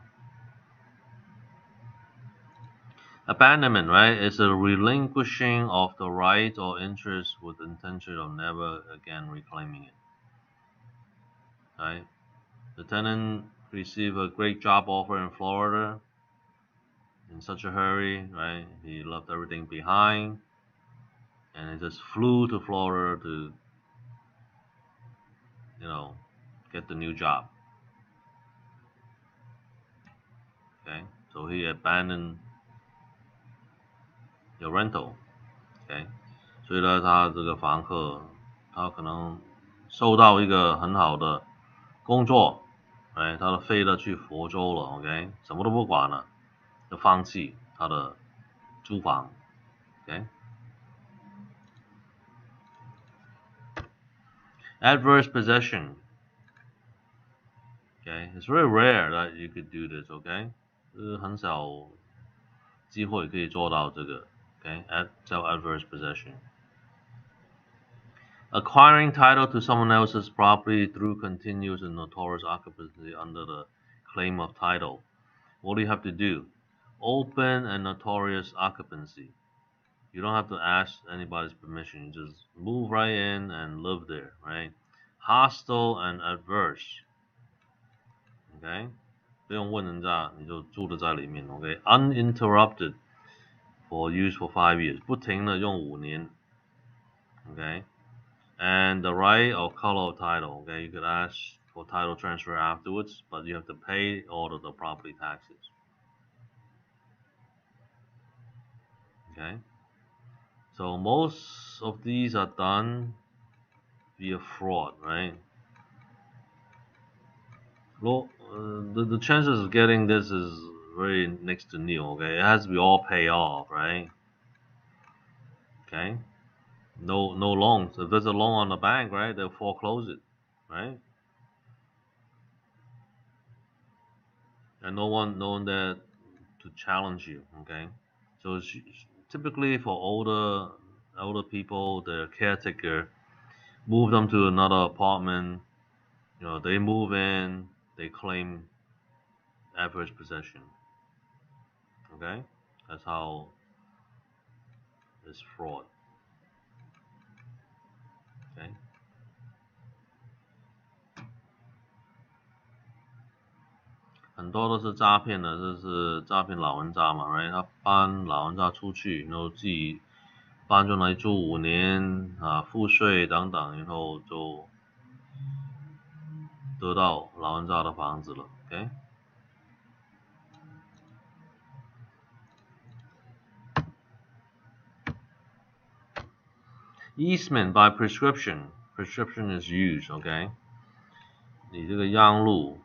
Abandonment, right, is a relinquishing of the right or interest with the intention of never again reclaiming it. Right? The tenant received a great job offer in Florida in such a hurry, right? He left everything behind and he just flew to Florida to, get the new job. Okay? So he abandoned the rental. Okay? 所以呢，他这个房客，他可能收到一个很好的工作，哎，他飞了去佛州了 ，OK， 什么都不管了，就放弃他的租房 ，OK。Adverse possession, okay, it's very rare that you could do this, okay， 就是很少机会可以做到这个 ，okay， 叫 adverse possession. Acquiring title to someone else's property through continuous and notorious occupancy under the claim of title. What do you have to do? Open and notorious occupancy. You don't have to ask anybody's permission. You just move right in and live there, right? Hostile and adverse. Okay? 不用问人家，你就住得在里面 Okay? Uninterrupted for use for 5 years. 不停地用5年 Okay? And the right or color of title. Okay? You could ask for title transfer afterwards, but you have to pay all of the property taxes. Okay? So most of these are done via fraud, right? Well, the chances of getting this is very next to nil. Okay, it has to be all pay off, right? Okay, no loans. If there's a loan on the bank, right, they'll foreclose it, right? and no one there to challenge you. Okay, so typically for older people, the caretaker move them to another apartment. They move in, they claim adverse possession. Okay, that's how it's fraud. Okay.很多都是诈骗的，这是诈骗老人家嘛 ，right？ 他搬老人家出去，然后自己搬进来住5年啊，付税等等，然后就得到老人家的房子了 ，OK？ Easement by prescription is used, OK？ 你这个让路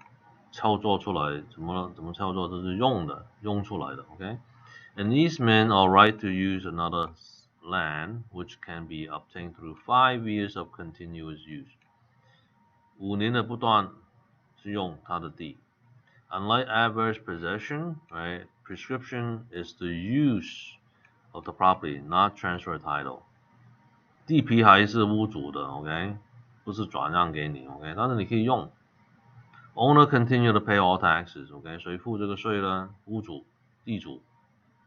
操作出来，怎么操作？这是用出来的 ，OK？An easement or right to use another's land, which can be obtained through 5 years of continuous use. 5年的不断是用他的地。Unlike adverse possession, right? Prescription is the use of the property, not transfer title. 地皮还是屋主的 ，OK？ 不是转让给你 ，OK？ 但是你可以用。Owner continue to pay all taxes, OK？ 谁付这个税呢？屋主、地主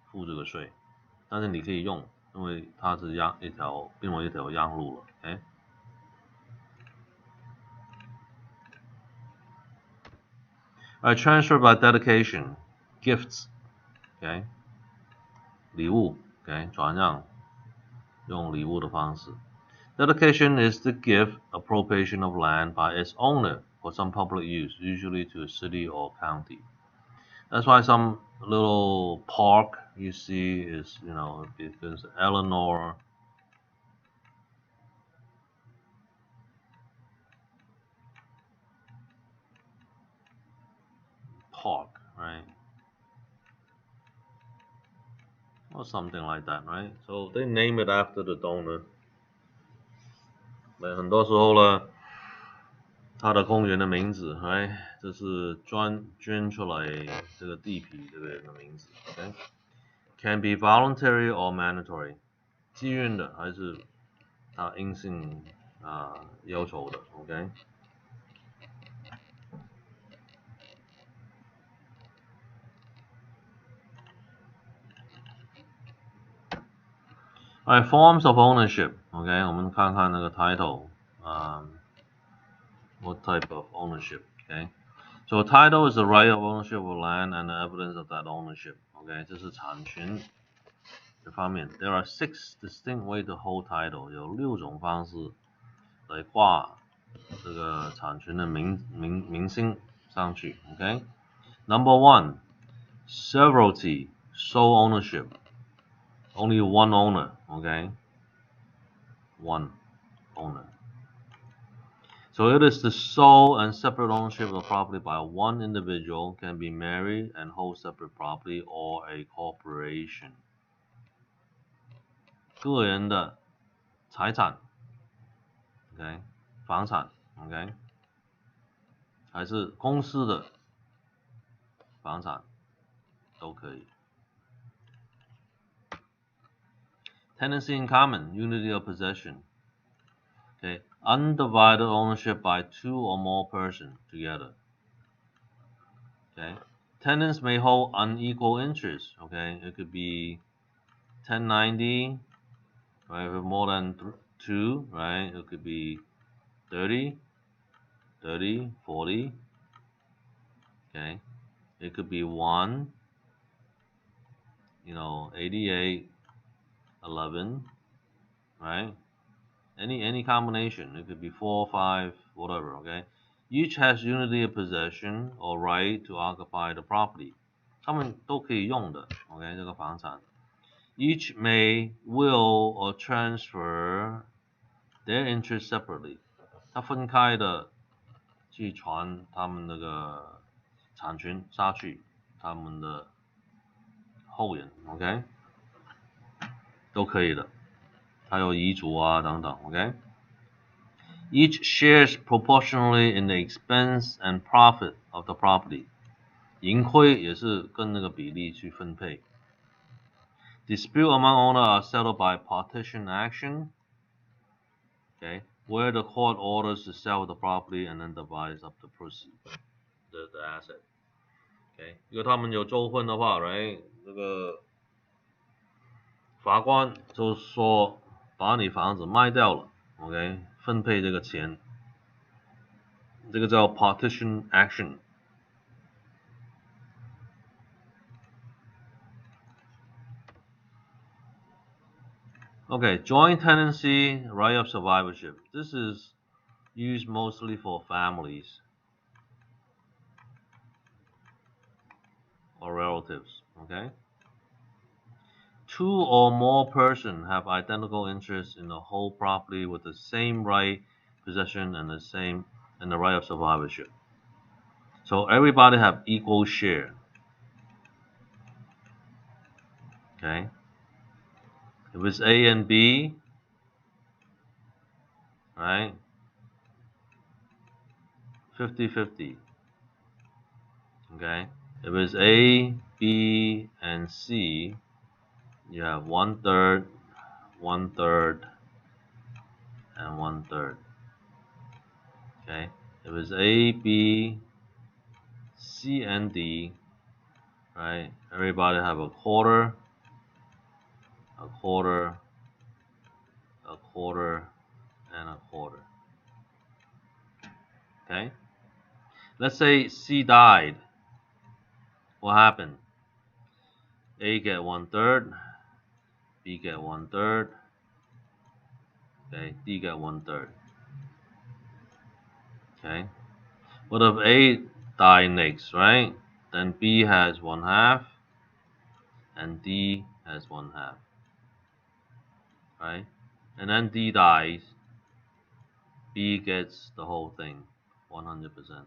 付这个税，但是你可以用，因为它是另外一条让路了 ，OK？ Alright, transfer by dedication, gifts, OK？ 礼物 ，OK？ 转让用礼物的方式。Dedication is the gift, appropriation of land by its owner for some public use, usually to a city or county. That's why some little park you see is, because Eleanor Park, right? Or something like that, right? So they name it after the donor. 很多时候呢，它的公园的名字 ，right？ 这是捐出来这个地皮这个人的名字 ，OK？ Can be voluntary or mandatory， 自愿的还是他硬性要求的 ，OK？ Alright, forms of ownership, OK？ 我们看看那个 title， what type of ownership, OK？ So a title is the right of ownership of land and the evidence of that ownership, OK？ 这是产权这方面。There are 6 distinct ways to hold title， 有6种方式来挂这个产权的名星上去 ，OK？ Number 1, severalty, sole ownership. Only one owner, okay? One owner. So it is the sole and separate ownership of the property by one individual, can be married and hold separate property, or a corporation. 个人的财产 ，OK？ 房产 ，OK？ 还是公司的房产都可以。Tenancy in common, unity of possession. Okay, undivided ownership by 2 or more persons together. Okay, tenants may hold unequal interests. Okay, it could be 1090, right? With more than 2, right? It could be 30, 40. Okay, it could be 1, 88, 11, right? Any combination. It could be 4, 5, whatever, okay? Each has unity of possession or right to occupy the property. 他们都可以用的 ，OK？ 这个房产。Each may, will or transfer their interest separately. 他分开的去传他们那个产权下去，他们的后人 ，OK？ 都可以的。还有遗嘱啊等等 ，OK？ Each shares proportionally in the expense and profit of the property. 盈亏也是跟那个比例去分配。Dispute among owners are settled by partition action. Okay, where the court orders to sell the property and then divides up the proceeds, the asset. Okay, 如果他们有纠纷的话 ，right， 那个法官就说把你房子卖掉了 ，OK， 分配这个钱，这个叫 partition action。Okay, joint tenancy, right of survivorship. This is used mostly for families or relatives, okay? Two or more persons have identical interests in the whole property with the same right, possession, and the right of survivorship. So everybody have equal share. Okay? If it's A and B, right? 50-50. Okay? If it's A, B, and C, you have 1/3, 1/3, and 1/3. Okay? If it's A, B, C, and D, right? Everybody have a quarter, a quarter, a quarter, and a quarter. Okay? Let's say C died. What happened? A get 1/3, B get 1/3, okay, D get 1/3. Okay? What if A die next, right? Then B has 1/2 and D has 1/2. Right? And then D dies, B gets the whole thing, 100%.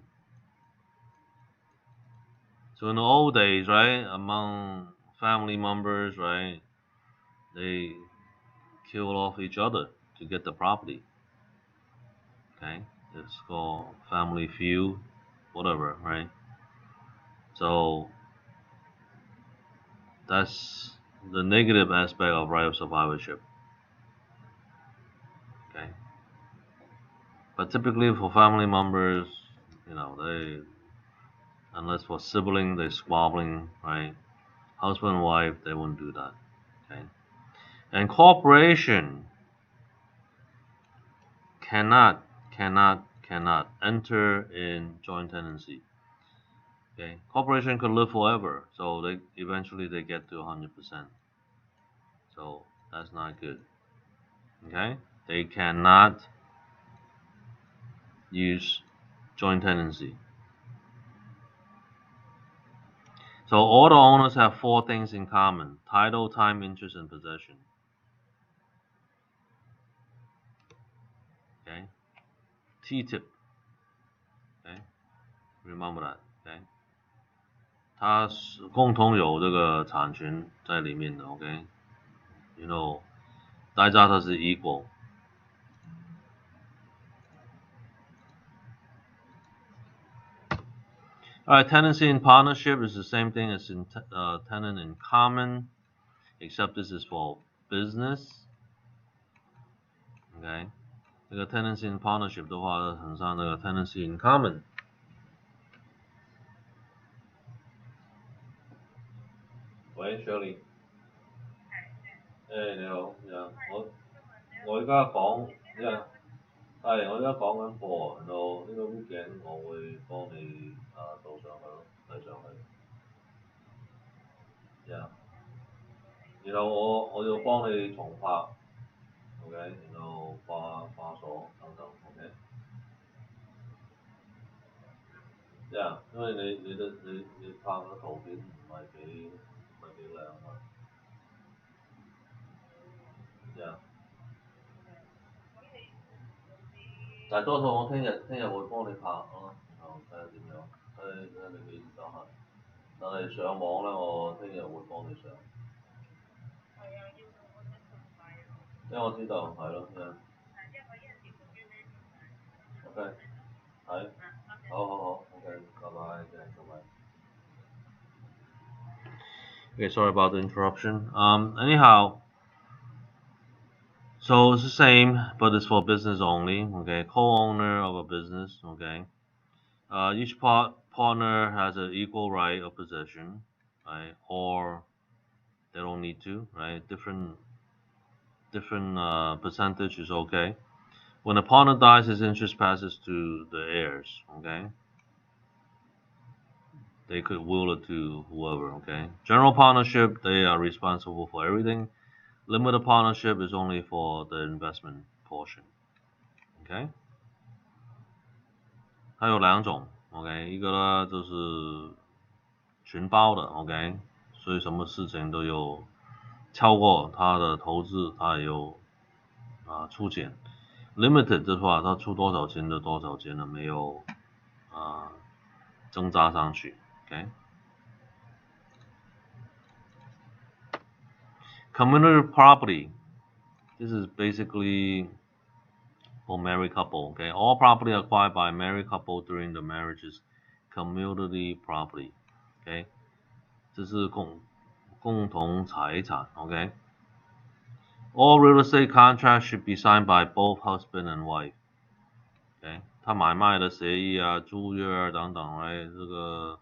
So in the old days, right, among family members, right, they killed off each other to get the property. Okay, it's called family feud, whatever, right? So that's the negative aspect of right of survivorship. Okay, but typically for family members, you know, they, unless for sibling, they squabbling, right? Husband and wife, they wouldn't do that. Okay, and corporation cannot enter in joint tenancy. Okay, corporation could live forever, so they eventually they get to 100%. So that's not good. Okay, they cannot use joint tenancy. So all the owners have 4 things in common: title, time, interest, and possession. Okay, T-tip. Okay, remember that. Okay, 它是共同有这个产权在里面的。OK，you know， 大家都是 equal。Alright, tenancy in partnership is the same thing as in tenant in common, except this is for business. Okay， 这个 tenancy in partnership 的话，很像那个 tenancy in common。喂 ，Shirley。你好，我而家講，係我而家講緊課，然後呢個 weekend 我會幫你導上去咯，遞上去。然後我要幫你重拍 ，OK， 然後化鎖等等 ，OK。因為你拍嘅圖片唔係幾靚啊。但係多數我聽日會幫你拍咯，然後睇下點樣，睇下你幾時得閒。但係上網咧，我聽日會幫你上。因為我知道係咯，OK，係，好，OK，拜拜，拜拜。Okay, sorry about the interruption. Anyhow, so it's the same, but it's for business only. Okay, co-owner of a business. Okay, each partner has an equal right of possession, right? Or they don't need to, right? Different percentage is okay. When a partner dies, his interest passes to the heirs. Okay, they could will it to whoever. Okay, general partnership, they are responsible for everything. Limited partnership is only for the investment portion. OK， 它有两种。OK， 一个呢就是全包的。OK， 所以什么事情都有，超过他的投资，他也有出钱。Limited 的话，他出多少钱就多少钱了，没有增加上去。OK， Community property. This is basically for married couple. Okay, all property acquired by a married couple during the marriage is community property. Okay， 这是共同财产。Okay， all real estate contracts should be signed by both husband and wife. Okay， 他买卖的协议啊、租约啊等等，哎，这个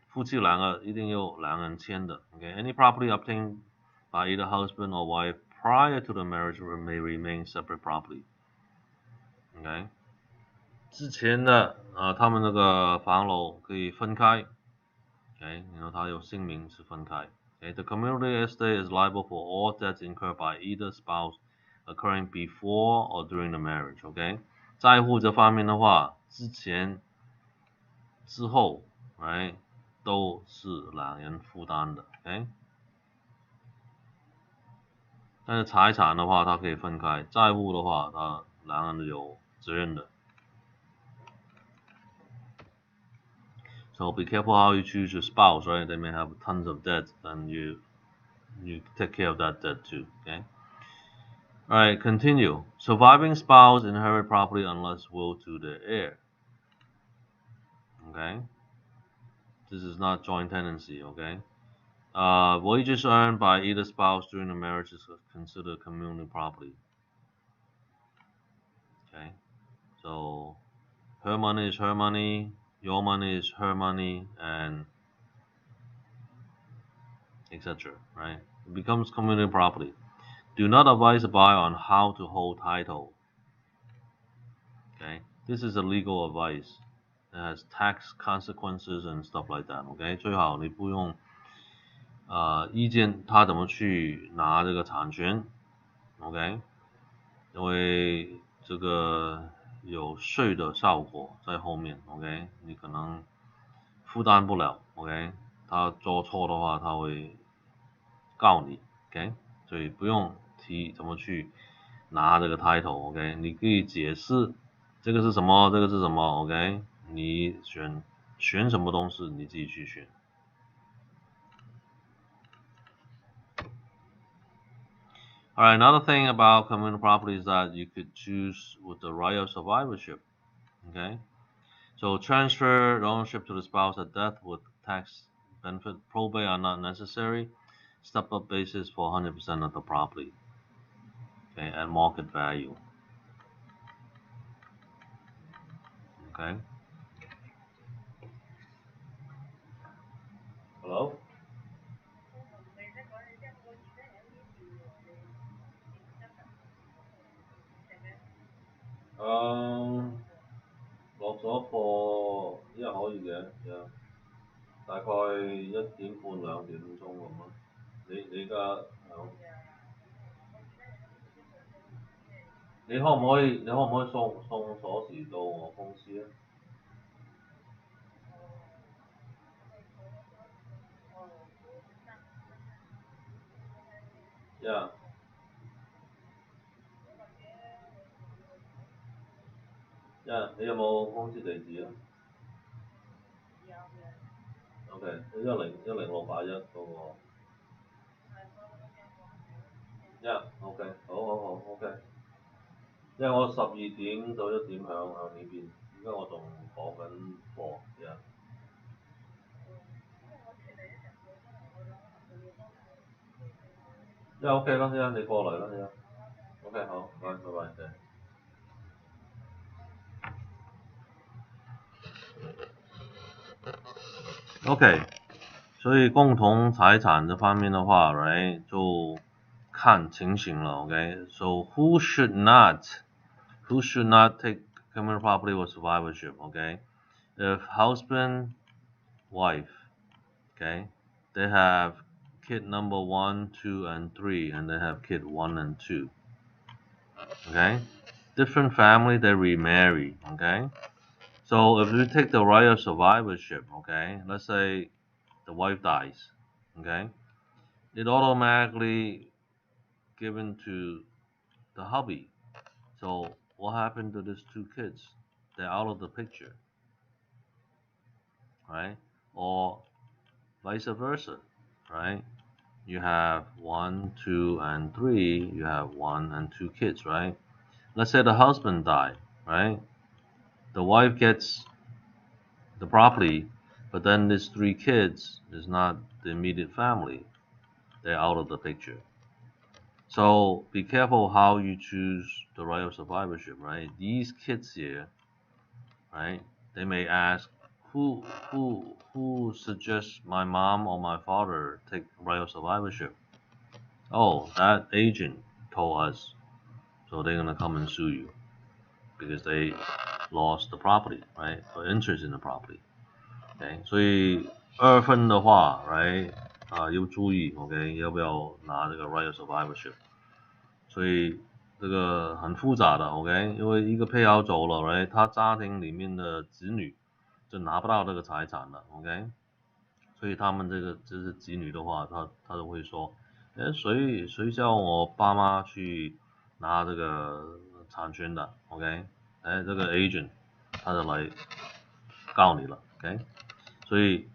夫妻两个一定要两人签的。Okay， any property obtained by either husband or wife prior to the marriage may remain separate property. OK， 之前的他们那个房楼可以分开。OK， 然后它有姓名是分开。Okay， the community estate is liable for all debts incurred by either spouse occurring before or during the marriage. OK， 债务这方面的话，之前、之后，哎，都是两人负担的。OK， 但是财产的话，它可以分开；债务的话，它两人有责任的。So be careful how you choose your spouse, right? They may have tons of debt, and you take care of that debt too. Okay. All right, continue. Surviving spouse inherit property unless will to the heir. Okay. This is not joint tenancy. Okay. Wages earned by either spouse during the marriage is considered communal property. Okay. So her money is her money, your money is her money, and etc. Right? It becomes communal property. Do not advise a buyer on how to hold title. Okay, this is a legal advice. It has tax consequences and stuff like that. OK， 最好你不用意见他怎么去拿这个产权。OK， 因为这个有税的效果在后面。OK， 你可能负担不了。OK， 他做错的话他会告你。OK， 所以不用提怎么去拿这个 title。 OK， 你可以解释这个是什么，这个是什么。 OK， 你选什么东西你自己去选。Alright, another thing about communal property is that you could choose with the right of survivorship. Okay, so transfer ownership to the spouse at death with tax benefit. Probate are not necessary. Step-up basis for 100% of the property. Okay, at market value. Okay. Hello? Um, 落咗課依日可以嘅，大概1點半2點鐘咁咯。你而家你可唔可以送鎖匙到我公司咧？Yeah， 你有冇公司地址啊？OK， 10681嗰個。OK， 好 OK。因為我12點到1點響呢邊，依家我仲講緊課。OK 啦，一陣你過嚟啦，一陣。OK 好，拜拜，對。OK， 所以共同财产这方面的话 ，right 就看情形了 ，OK。So who should not take common property or survivorship, okay? If husband, wife, okay, they have kid number 1, 2, and 3, and they have kid 1 and 2, okay? Different family, they remarry, okay? So if you take the right of survivorship, okay, let's say the wife dies, okay, it automatically given to the hubby. So what happened to these 2 kids? They're out of the picture, right? Or vice versa, right? You have 1, 2, and 3. You have 1 and 2 kids, right? Let's say the husband died, right? The wife gets the property, but then these 3 kids is not the immediate family. They're out of the picture. So be careful how you choose the right of survivorship, right? These kids here, right? They may ask, who suggests my mom or my father take right of survivorship? Oh, that agent told us. So they're gonna come and sue you because they lost the property, right? Or interest in the property. OK， 所以2份的话 ，right 要注意 ，OK， 要不要拿这个 right of survivorship？ 所以这个很复杂的 ，OK， 因为一个配偶走了 ，right， 他家庭里面的子女就拿不到这个财产了 ，OK， 所以他们这个就是子女的话，他都会说，谁叫我爸妈去拿这个产权的 ，OK， 这个 agent 他就来告你了 ，OK， 所以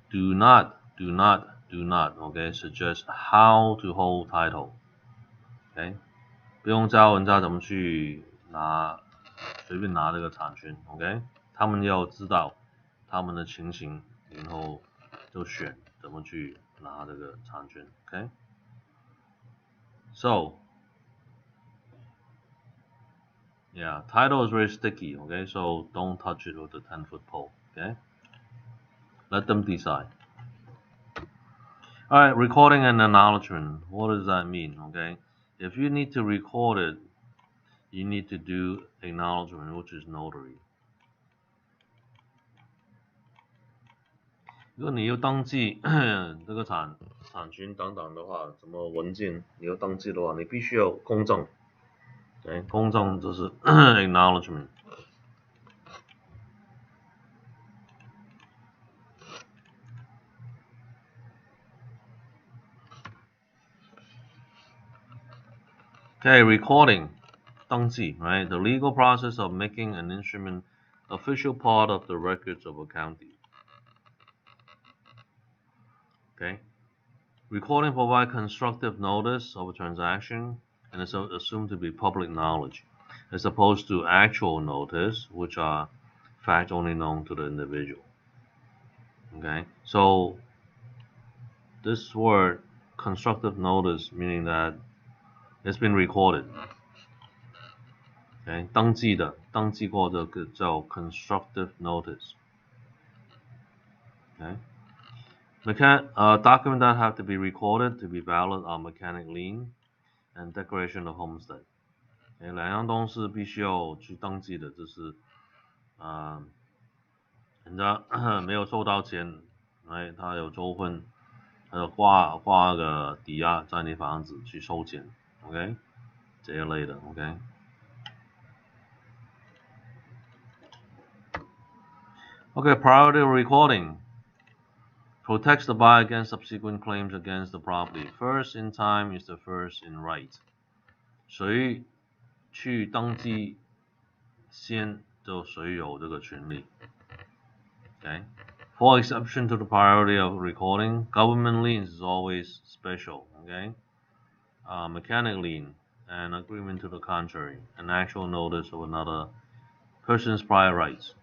do not OK suggest how to hold title OK 不用教人家怎么去随便拿这个产权 OK 他们要知道他们的情形然后就选怎么去拿这个产权 OK So yeah title is very sticky OK so don't touch it with a 10-foot pole OK let them decide Alright, recording and acknowledgement. What does that mean? Okay, if you need to record it, you need to do acknowledgement, which is notary. 如果你要登记这个产权等等的话，什么文件你要登记的话，你必须要公证。对，公证就是 acknowledgement。Okay, recording, 登记 right? The legal process of making an instrument official part of the records of a county. Okay, recording provides constructive notice of a transaction and is assumed to be public knowledge, as opposed to actual notice, which are facts only known to the individual. Okay, so this word constructive notice meaning that it's been recorded. Okay, 登记过的叫 constructive notice. Okay, documents that have to be recorded to be valid are mechanic lien and declaration of homestead. 2样东西必须要去登记的，就是人家没有收到钱，他有纠纷，他就挂个抵押在你房子去收钱 ，OK， 这一类的 ，OK。Okay, priority recording protects the buyer against subsequent claims against the property. First in time is the first in right. 谁去登记先，就谁有这个权利。Okay. For exception to the priority of recording, government liens is always special. Okay. Mechanic lien, an agreement to the contrary, an actual notice of another person's prior rights.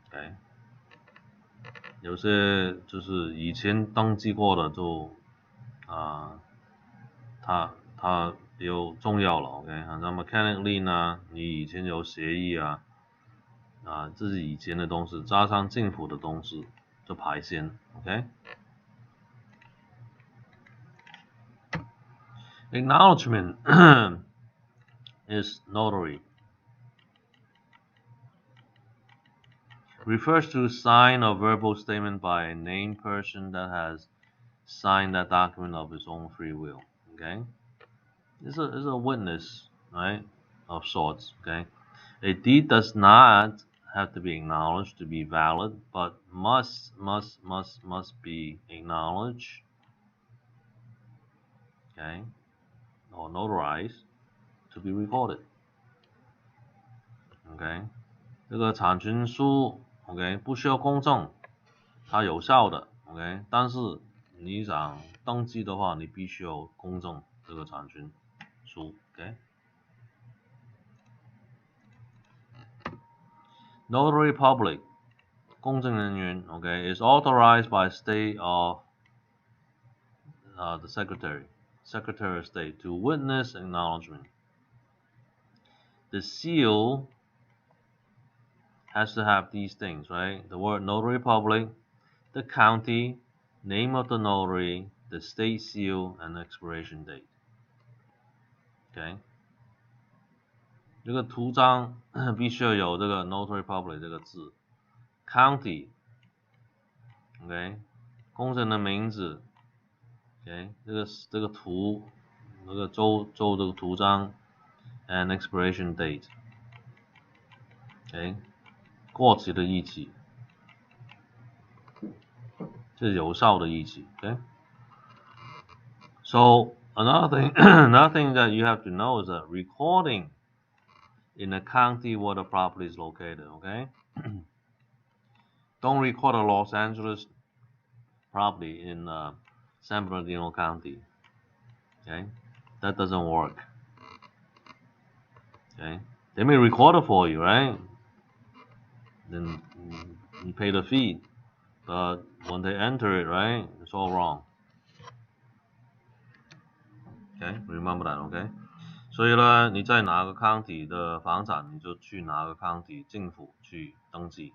Okay. 有些就是以前登记过的就它有重要了 ，OK， 那 mechanic lien 呢，你以前有协议啊，这是以前的东西，加上政府的东西就排先 ，OK。Acknowledgement is notary. Refers to a sign or verbal statement by a named person that has signed that document of his own free will. Okay, it's a witness, right, of sorts. Okay, a deed does not have to be acknowledged to be valid, but must be acknowledged. Okay, or notarized to be recorded. OK， 这个产权书 OK 不需要公证，它有效的 OK， 但是你想登记的话，你必须要公证这个产权书 OK。Notary public 公证人员 OK is authorized by state of the Secretary of State to witness acknowledgement. The seal has to have these things, right? The word notary public, the county, name of the notary, the state seal, and expiration date. OK， 这个图章必须要有这个 notary public 这个字 ，county， OK， 公证的名字 ，OK， 这个图，这个州这个图章 ，and expiration date，OK， 过期的日期，这是有效的日期 ，OK。So another thing that you have to know is that recording in the county where the property is located, okay? Don't record a Los Angeles property in San Bernardino County, okay? That doesn't work, okay? They may record it for you, right? Then you pay the fee, but when they enter it, right, it's all wrong. Okay, remember that, okay? 所以呢，你在哪个 county 的房产，你就去哪个 county 政府去登记。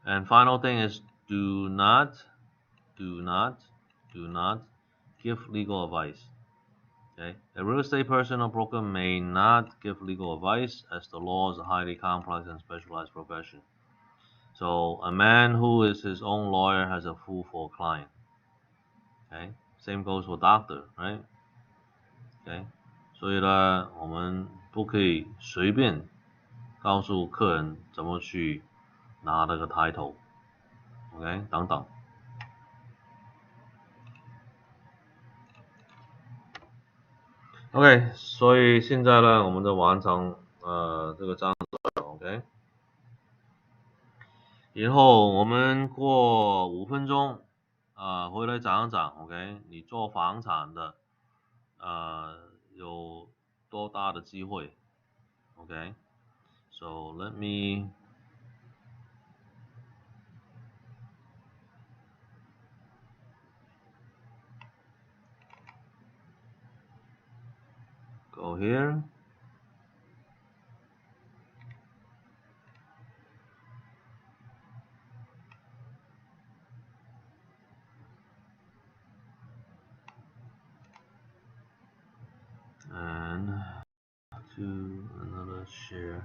And final thing is do not give legal advice. Okay? A real estate person or broker may not give legal advice as the law is a highly complex and specialized profession. So a man who is his own lawyer has a fool for a client. Okay? Same goes for doctor, right? Okay? 所以呢，我们不可以随便告诉客人怎么去拿那个 title， OK 等等。OK， 所以现在呢，我们就完成这个章节 OK。然后我们过5分钟回来讲一讲 OK， 你做房产的有多大的机会 OK。So let me go here. And to another share.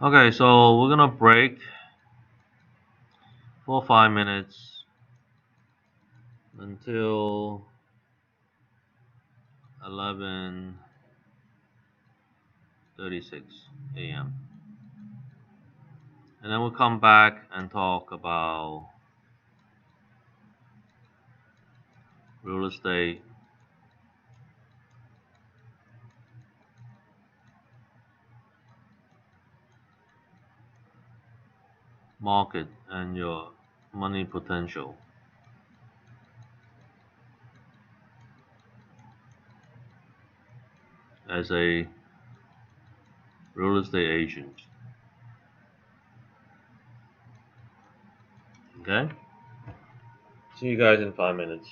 Okay, so we're gonna break for 5 minutes until 11:36 a.m. And then we'll come back and talk about real estate, market, and your money potential. as a real estate agent. Okay? See you guys in 5 minutes.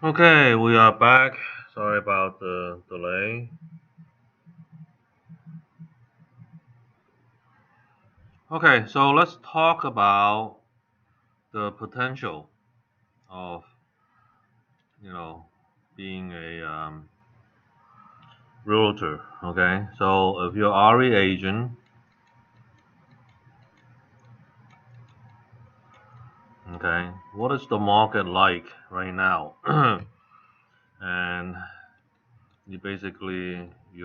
Okay, we are back. Sorry about the delay. Okay, so let's talk about the potential of, being a realtor. Okay, so if you're RE agent, okay, what is the market like right now? And you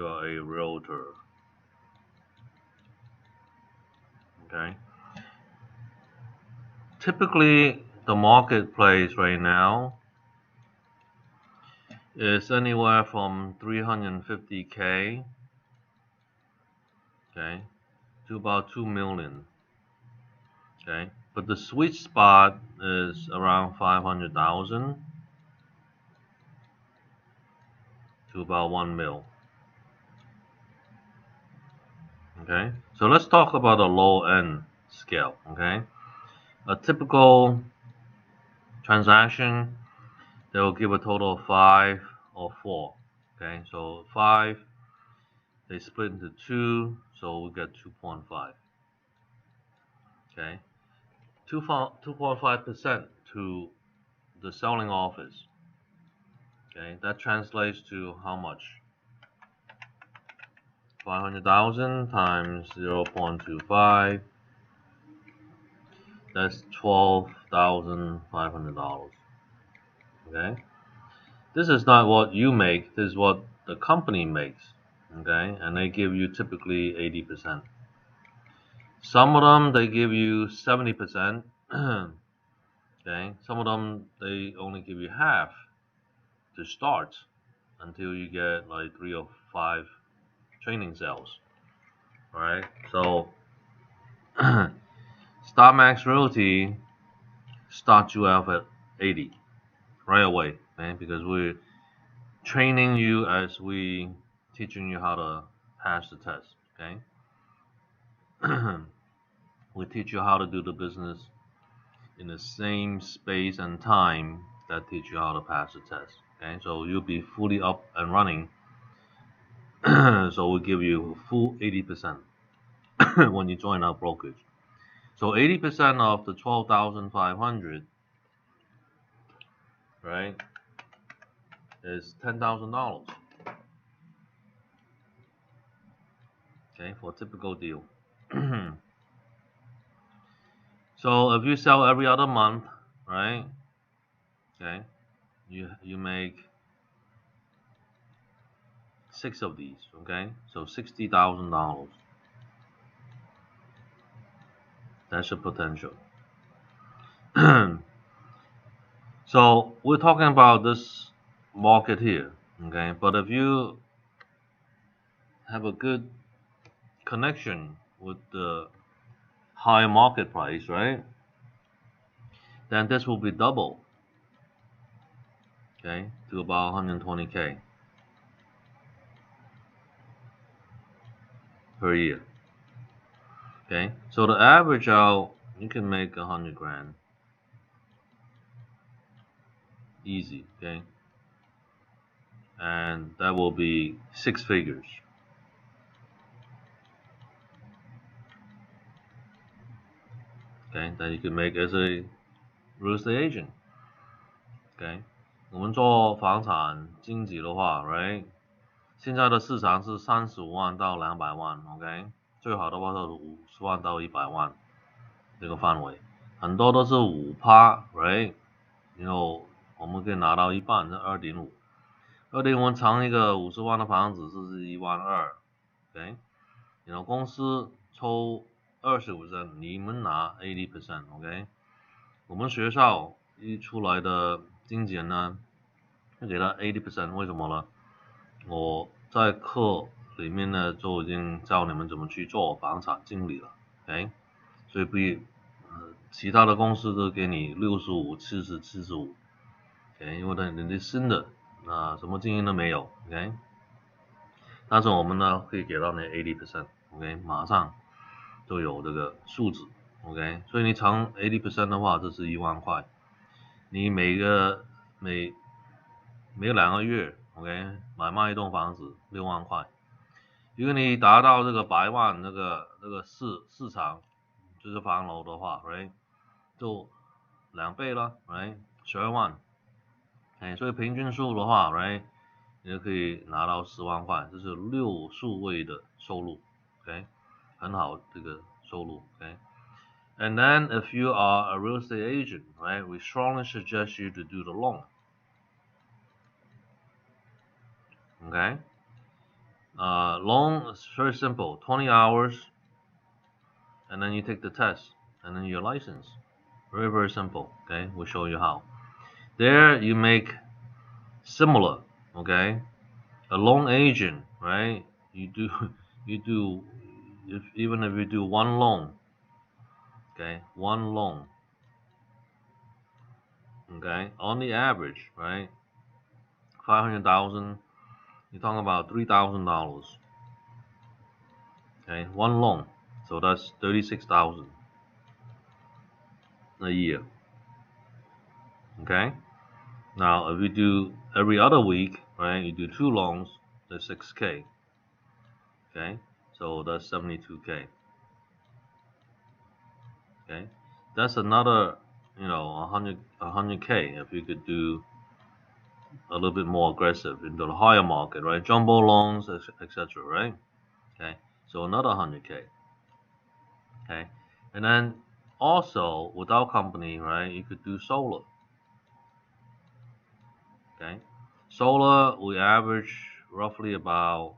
are a realtor. Okay, typically the marketplace right now is anywhere from 350K, okay, to about 2 million. Okay, but the sweet spot is around 500,000 to about 1 mil. Okay, so let's talk about the low end scale. Okay, a typical transaction, they will give a total of 5 or 4. Okay, so 5, they split into 2, so we get 2.5. Okay, 2.5% to the selling office. Okay, that translates to how much? 500,000 times 0.25, that's $12,500. Okay, this is not what you make, this is what the company makes. Okay, and they give you typically 80%. Some of them they give you 70%. Okay, some of them they only give you half to start until you get like 3 or 5 training sales. All right, so StarMax Realty starts you off at 80 right away, okay? Because we're training you as we teaching you how to pass the test, okay? We teach you how to do the business in the same space and time that teach you how to pass the test, okay? So you'll be fully up and running. So we give you full 80% when you join our brokerage. So 80% of the 12,500, right, is $10,000. Okay, for a typical deal. So if you sell every other month, right? Okay, you make 6 of these. Okay, so $60,000. That's your potential. So we're talking about this market here. Okay, but if you have a good connection with the high market price, right? Then this will be double. Okay, to about 120K per year. Okay, so the average out, you can make 100 grand. Easy, okay? And that will be 6 figures. Okay, that you can make as a real estate agent. Okay，我们做房产经纪的话 ，right？现在的市场是35万到200万 ，OK？最好的话是50万到100万这个范围，很多都是5%，right？然后我们可以拿到一半，是2.5，2.5藏一个50万的房子是1万2 ，OK？然后公司抽25%，你们拿80%，OK？我们学校一出来的经纪人呢，就给他80%，为什么呢？我在课里面呢就已经教你们怎么去做房产经理了，OK？所以比其他的公司都给你65、70、75，OK？因为你的新的什么经验都没有，OK？但是我们呢可以给到你80%，OK？马上就有这个数字 ，OK？所以你藏80% 的话，这是1万块。你每每2个月 ，OK， 买卖一栋房子6万块。如果你达到这个100万那个市场就是房楼的话 ，right， 就2倍了 ，right， 12万。所以平均数的话 ，right， 你就可以拿到10万块，这是6数位的收入 ，OK， 很好这个收入 ，OK。And then if you are a real estate agent, right, we strongly suggest you to do the loan. Okay. Loan is very simple, 20 hours, and then you take the test, and then you're licensed. Very, very simple, okay? We'll show you how. There you make similar, okay? A loan agent, right? Even if you do one loan, okay? One loan, okay? On the average, right? 500,000, you're talking about $3,000, okay? One loan, so that's 36,000 a year, okay? Now, if you do every other week, right? You do 2 loans, that's 6K, okay? So that's 72K, okay? That's another, 100K if you could do a little bit more aggressive into the higher market, right? Jumbo loans, etc., right? Okay, so another 100K, okay? And then also, without company, right, you could do solar, okay? Solar, we average roughly about,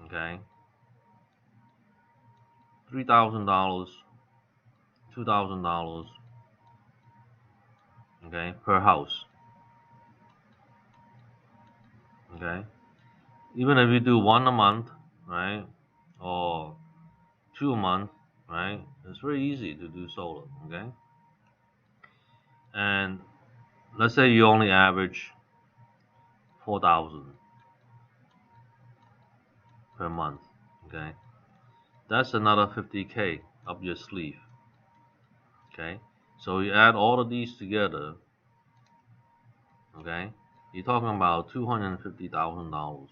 okay, $3,000, $2,000, okay, per house, okay? Even if you do 1 a month, right, or 2 a month, right, it's very easy to do solar, okay? And let's say you only average 4,000 per month, okay? That's another 50K up your sleeve, okay? So you add all of these together, okay? You're talking about $250,000,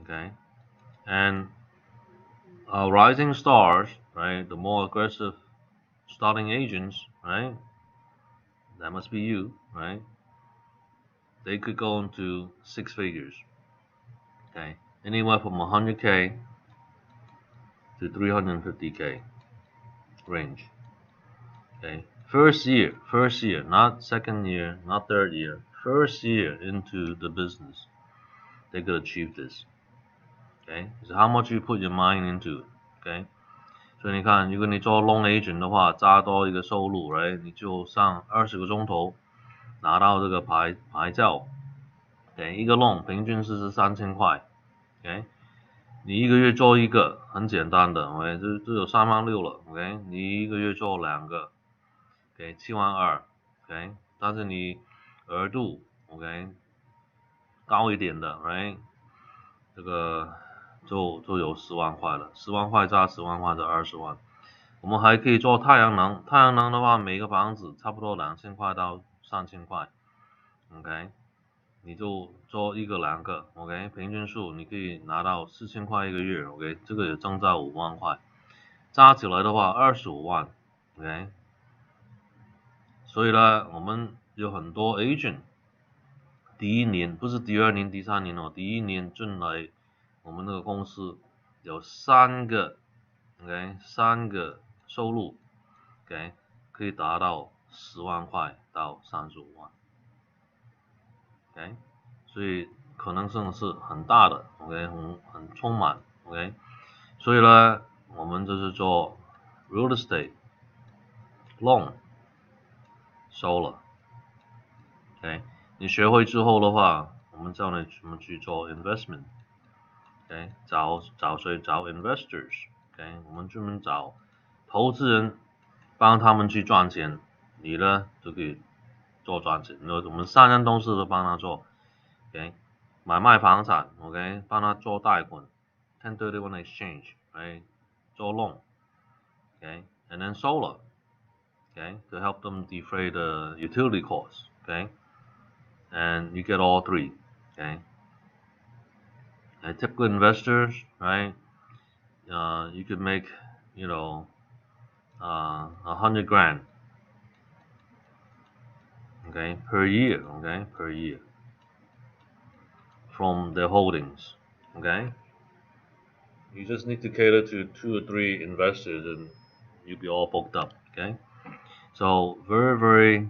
okay? And rising stars, right? The more aggressive starting agents, right? That must be you, right? They could go into 6 figures, okay? Anywhere from 100K to 350K range, okay? First year, not second year, not third year, first year into the business, they could achieve this, okay? So how much you put your mind into it, okay? 所以你看，如果你做 loan agent 的话，加多一个收入， right， 你就上20个钟头拿到这个牌照， okay， 一个 loan 平均是3000块， okay， 你一个月做一个很简单的， okay， 这有3万6了， okay， 你一个月做2个， okay， 7万2， okay， 但是你额度 okay， 高一点的 right， 这个就有10万块了，10万块加10万块就20万。我们还可以做太阳能，太阳能的话，每个房子差不多2000块到3000块 ，OK， 你就做一个2个 ，OK， 平均数你可以拿到4000块一个月 ，OK， 这个也增加5万块，加起来的话25万 ，OK， 所以呢，我们有很多 agent， 第一年不是第2年、第3年哦，第一年进来我们那个公司有3个 ，OK， 3个收入 ，OK， 可以达到10万块到35万 ，OK， 所以可能性是很大的 ，OK， 很充满 ，OK， 所以呢，我们就是做 real estate loan solar， OK， 你学会之后的话，我们教你怎么去做 investment， OK， 找谁？找 investors，OK， 我们专门找投资人，帮他们去赚钱，你呢就可以做赚钱。我们3样东西都帮他做 ，OK， 买卖房产 ，OK， 帮他做贷款 ，1031 exchange， right， 做 loan，OK， and then solar， okay, to help them defray the utility costs, okay, and you get all three, okay. And typical investors, right? You could make, you know, 100 grand, okay, per year, okay, per year from their holdings, okay. You just need to cater to 2 or 3 investors, and you'll be all booked up, okay. So very, very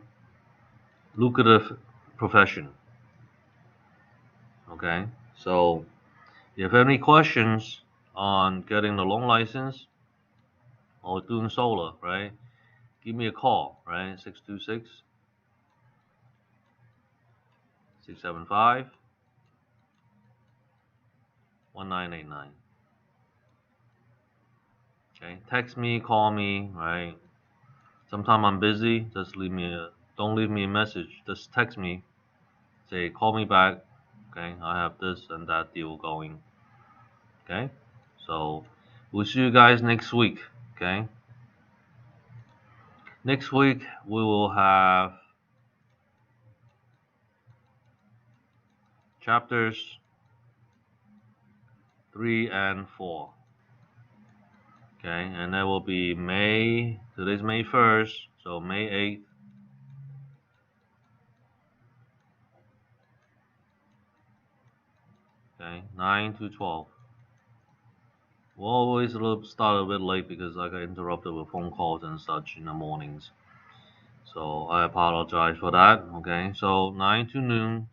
lucrative profession, okay. So if you have any questions on getting the loan license or doing solar, right, give me a call, right, 626-675-1989. Okay, text me, call me, right? Sometime I'm busy, just don't leave me a message, just text me, say call me back, okay, I have this and that deal going, okay? So we'll see you guys next week, okay? Next week we will have chapters 3 and 4, okay, and that will be today's May 1st, so May 8th, okay, 9 to 12. We'll always start a bit late because I got interrupted with phone calls and such in the mornings. So I apologize for that. Okay, so 9 to noon,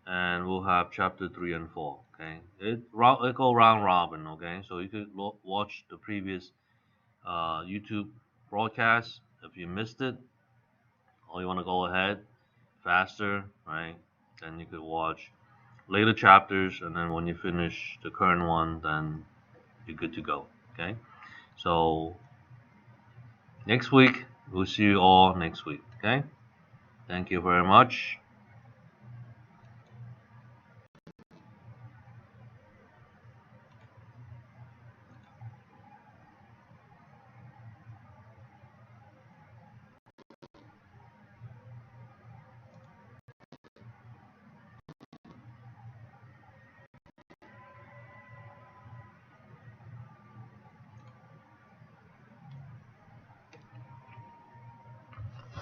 and we'll have chapter 3 and 4. Okay, it go round robin. Okay, so you could watch the previous YouTube broadcast if you missed it, or you want to go ahead faster, right? Then you could watch later chapters, and then when you finish the current one, then you're good to go. Okay, so next week we'll see you all next week. Okay, thank you very much.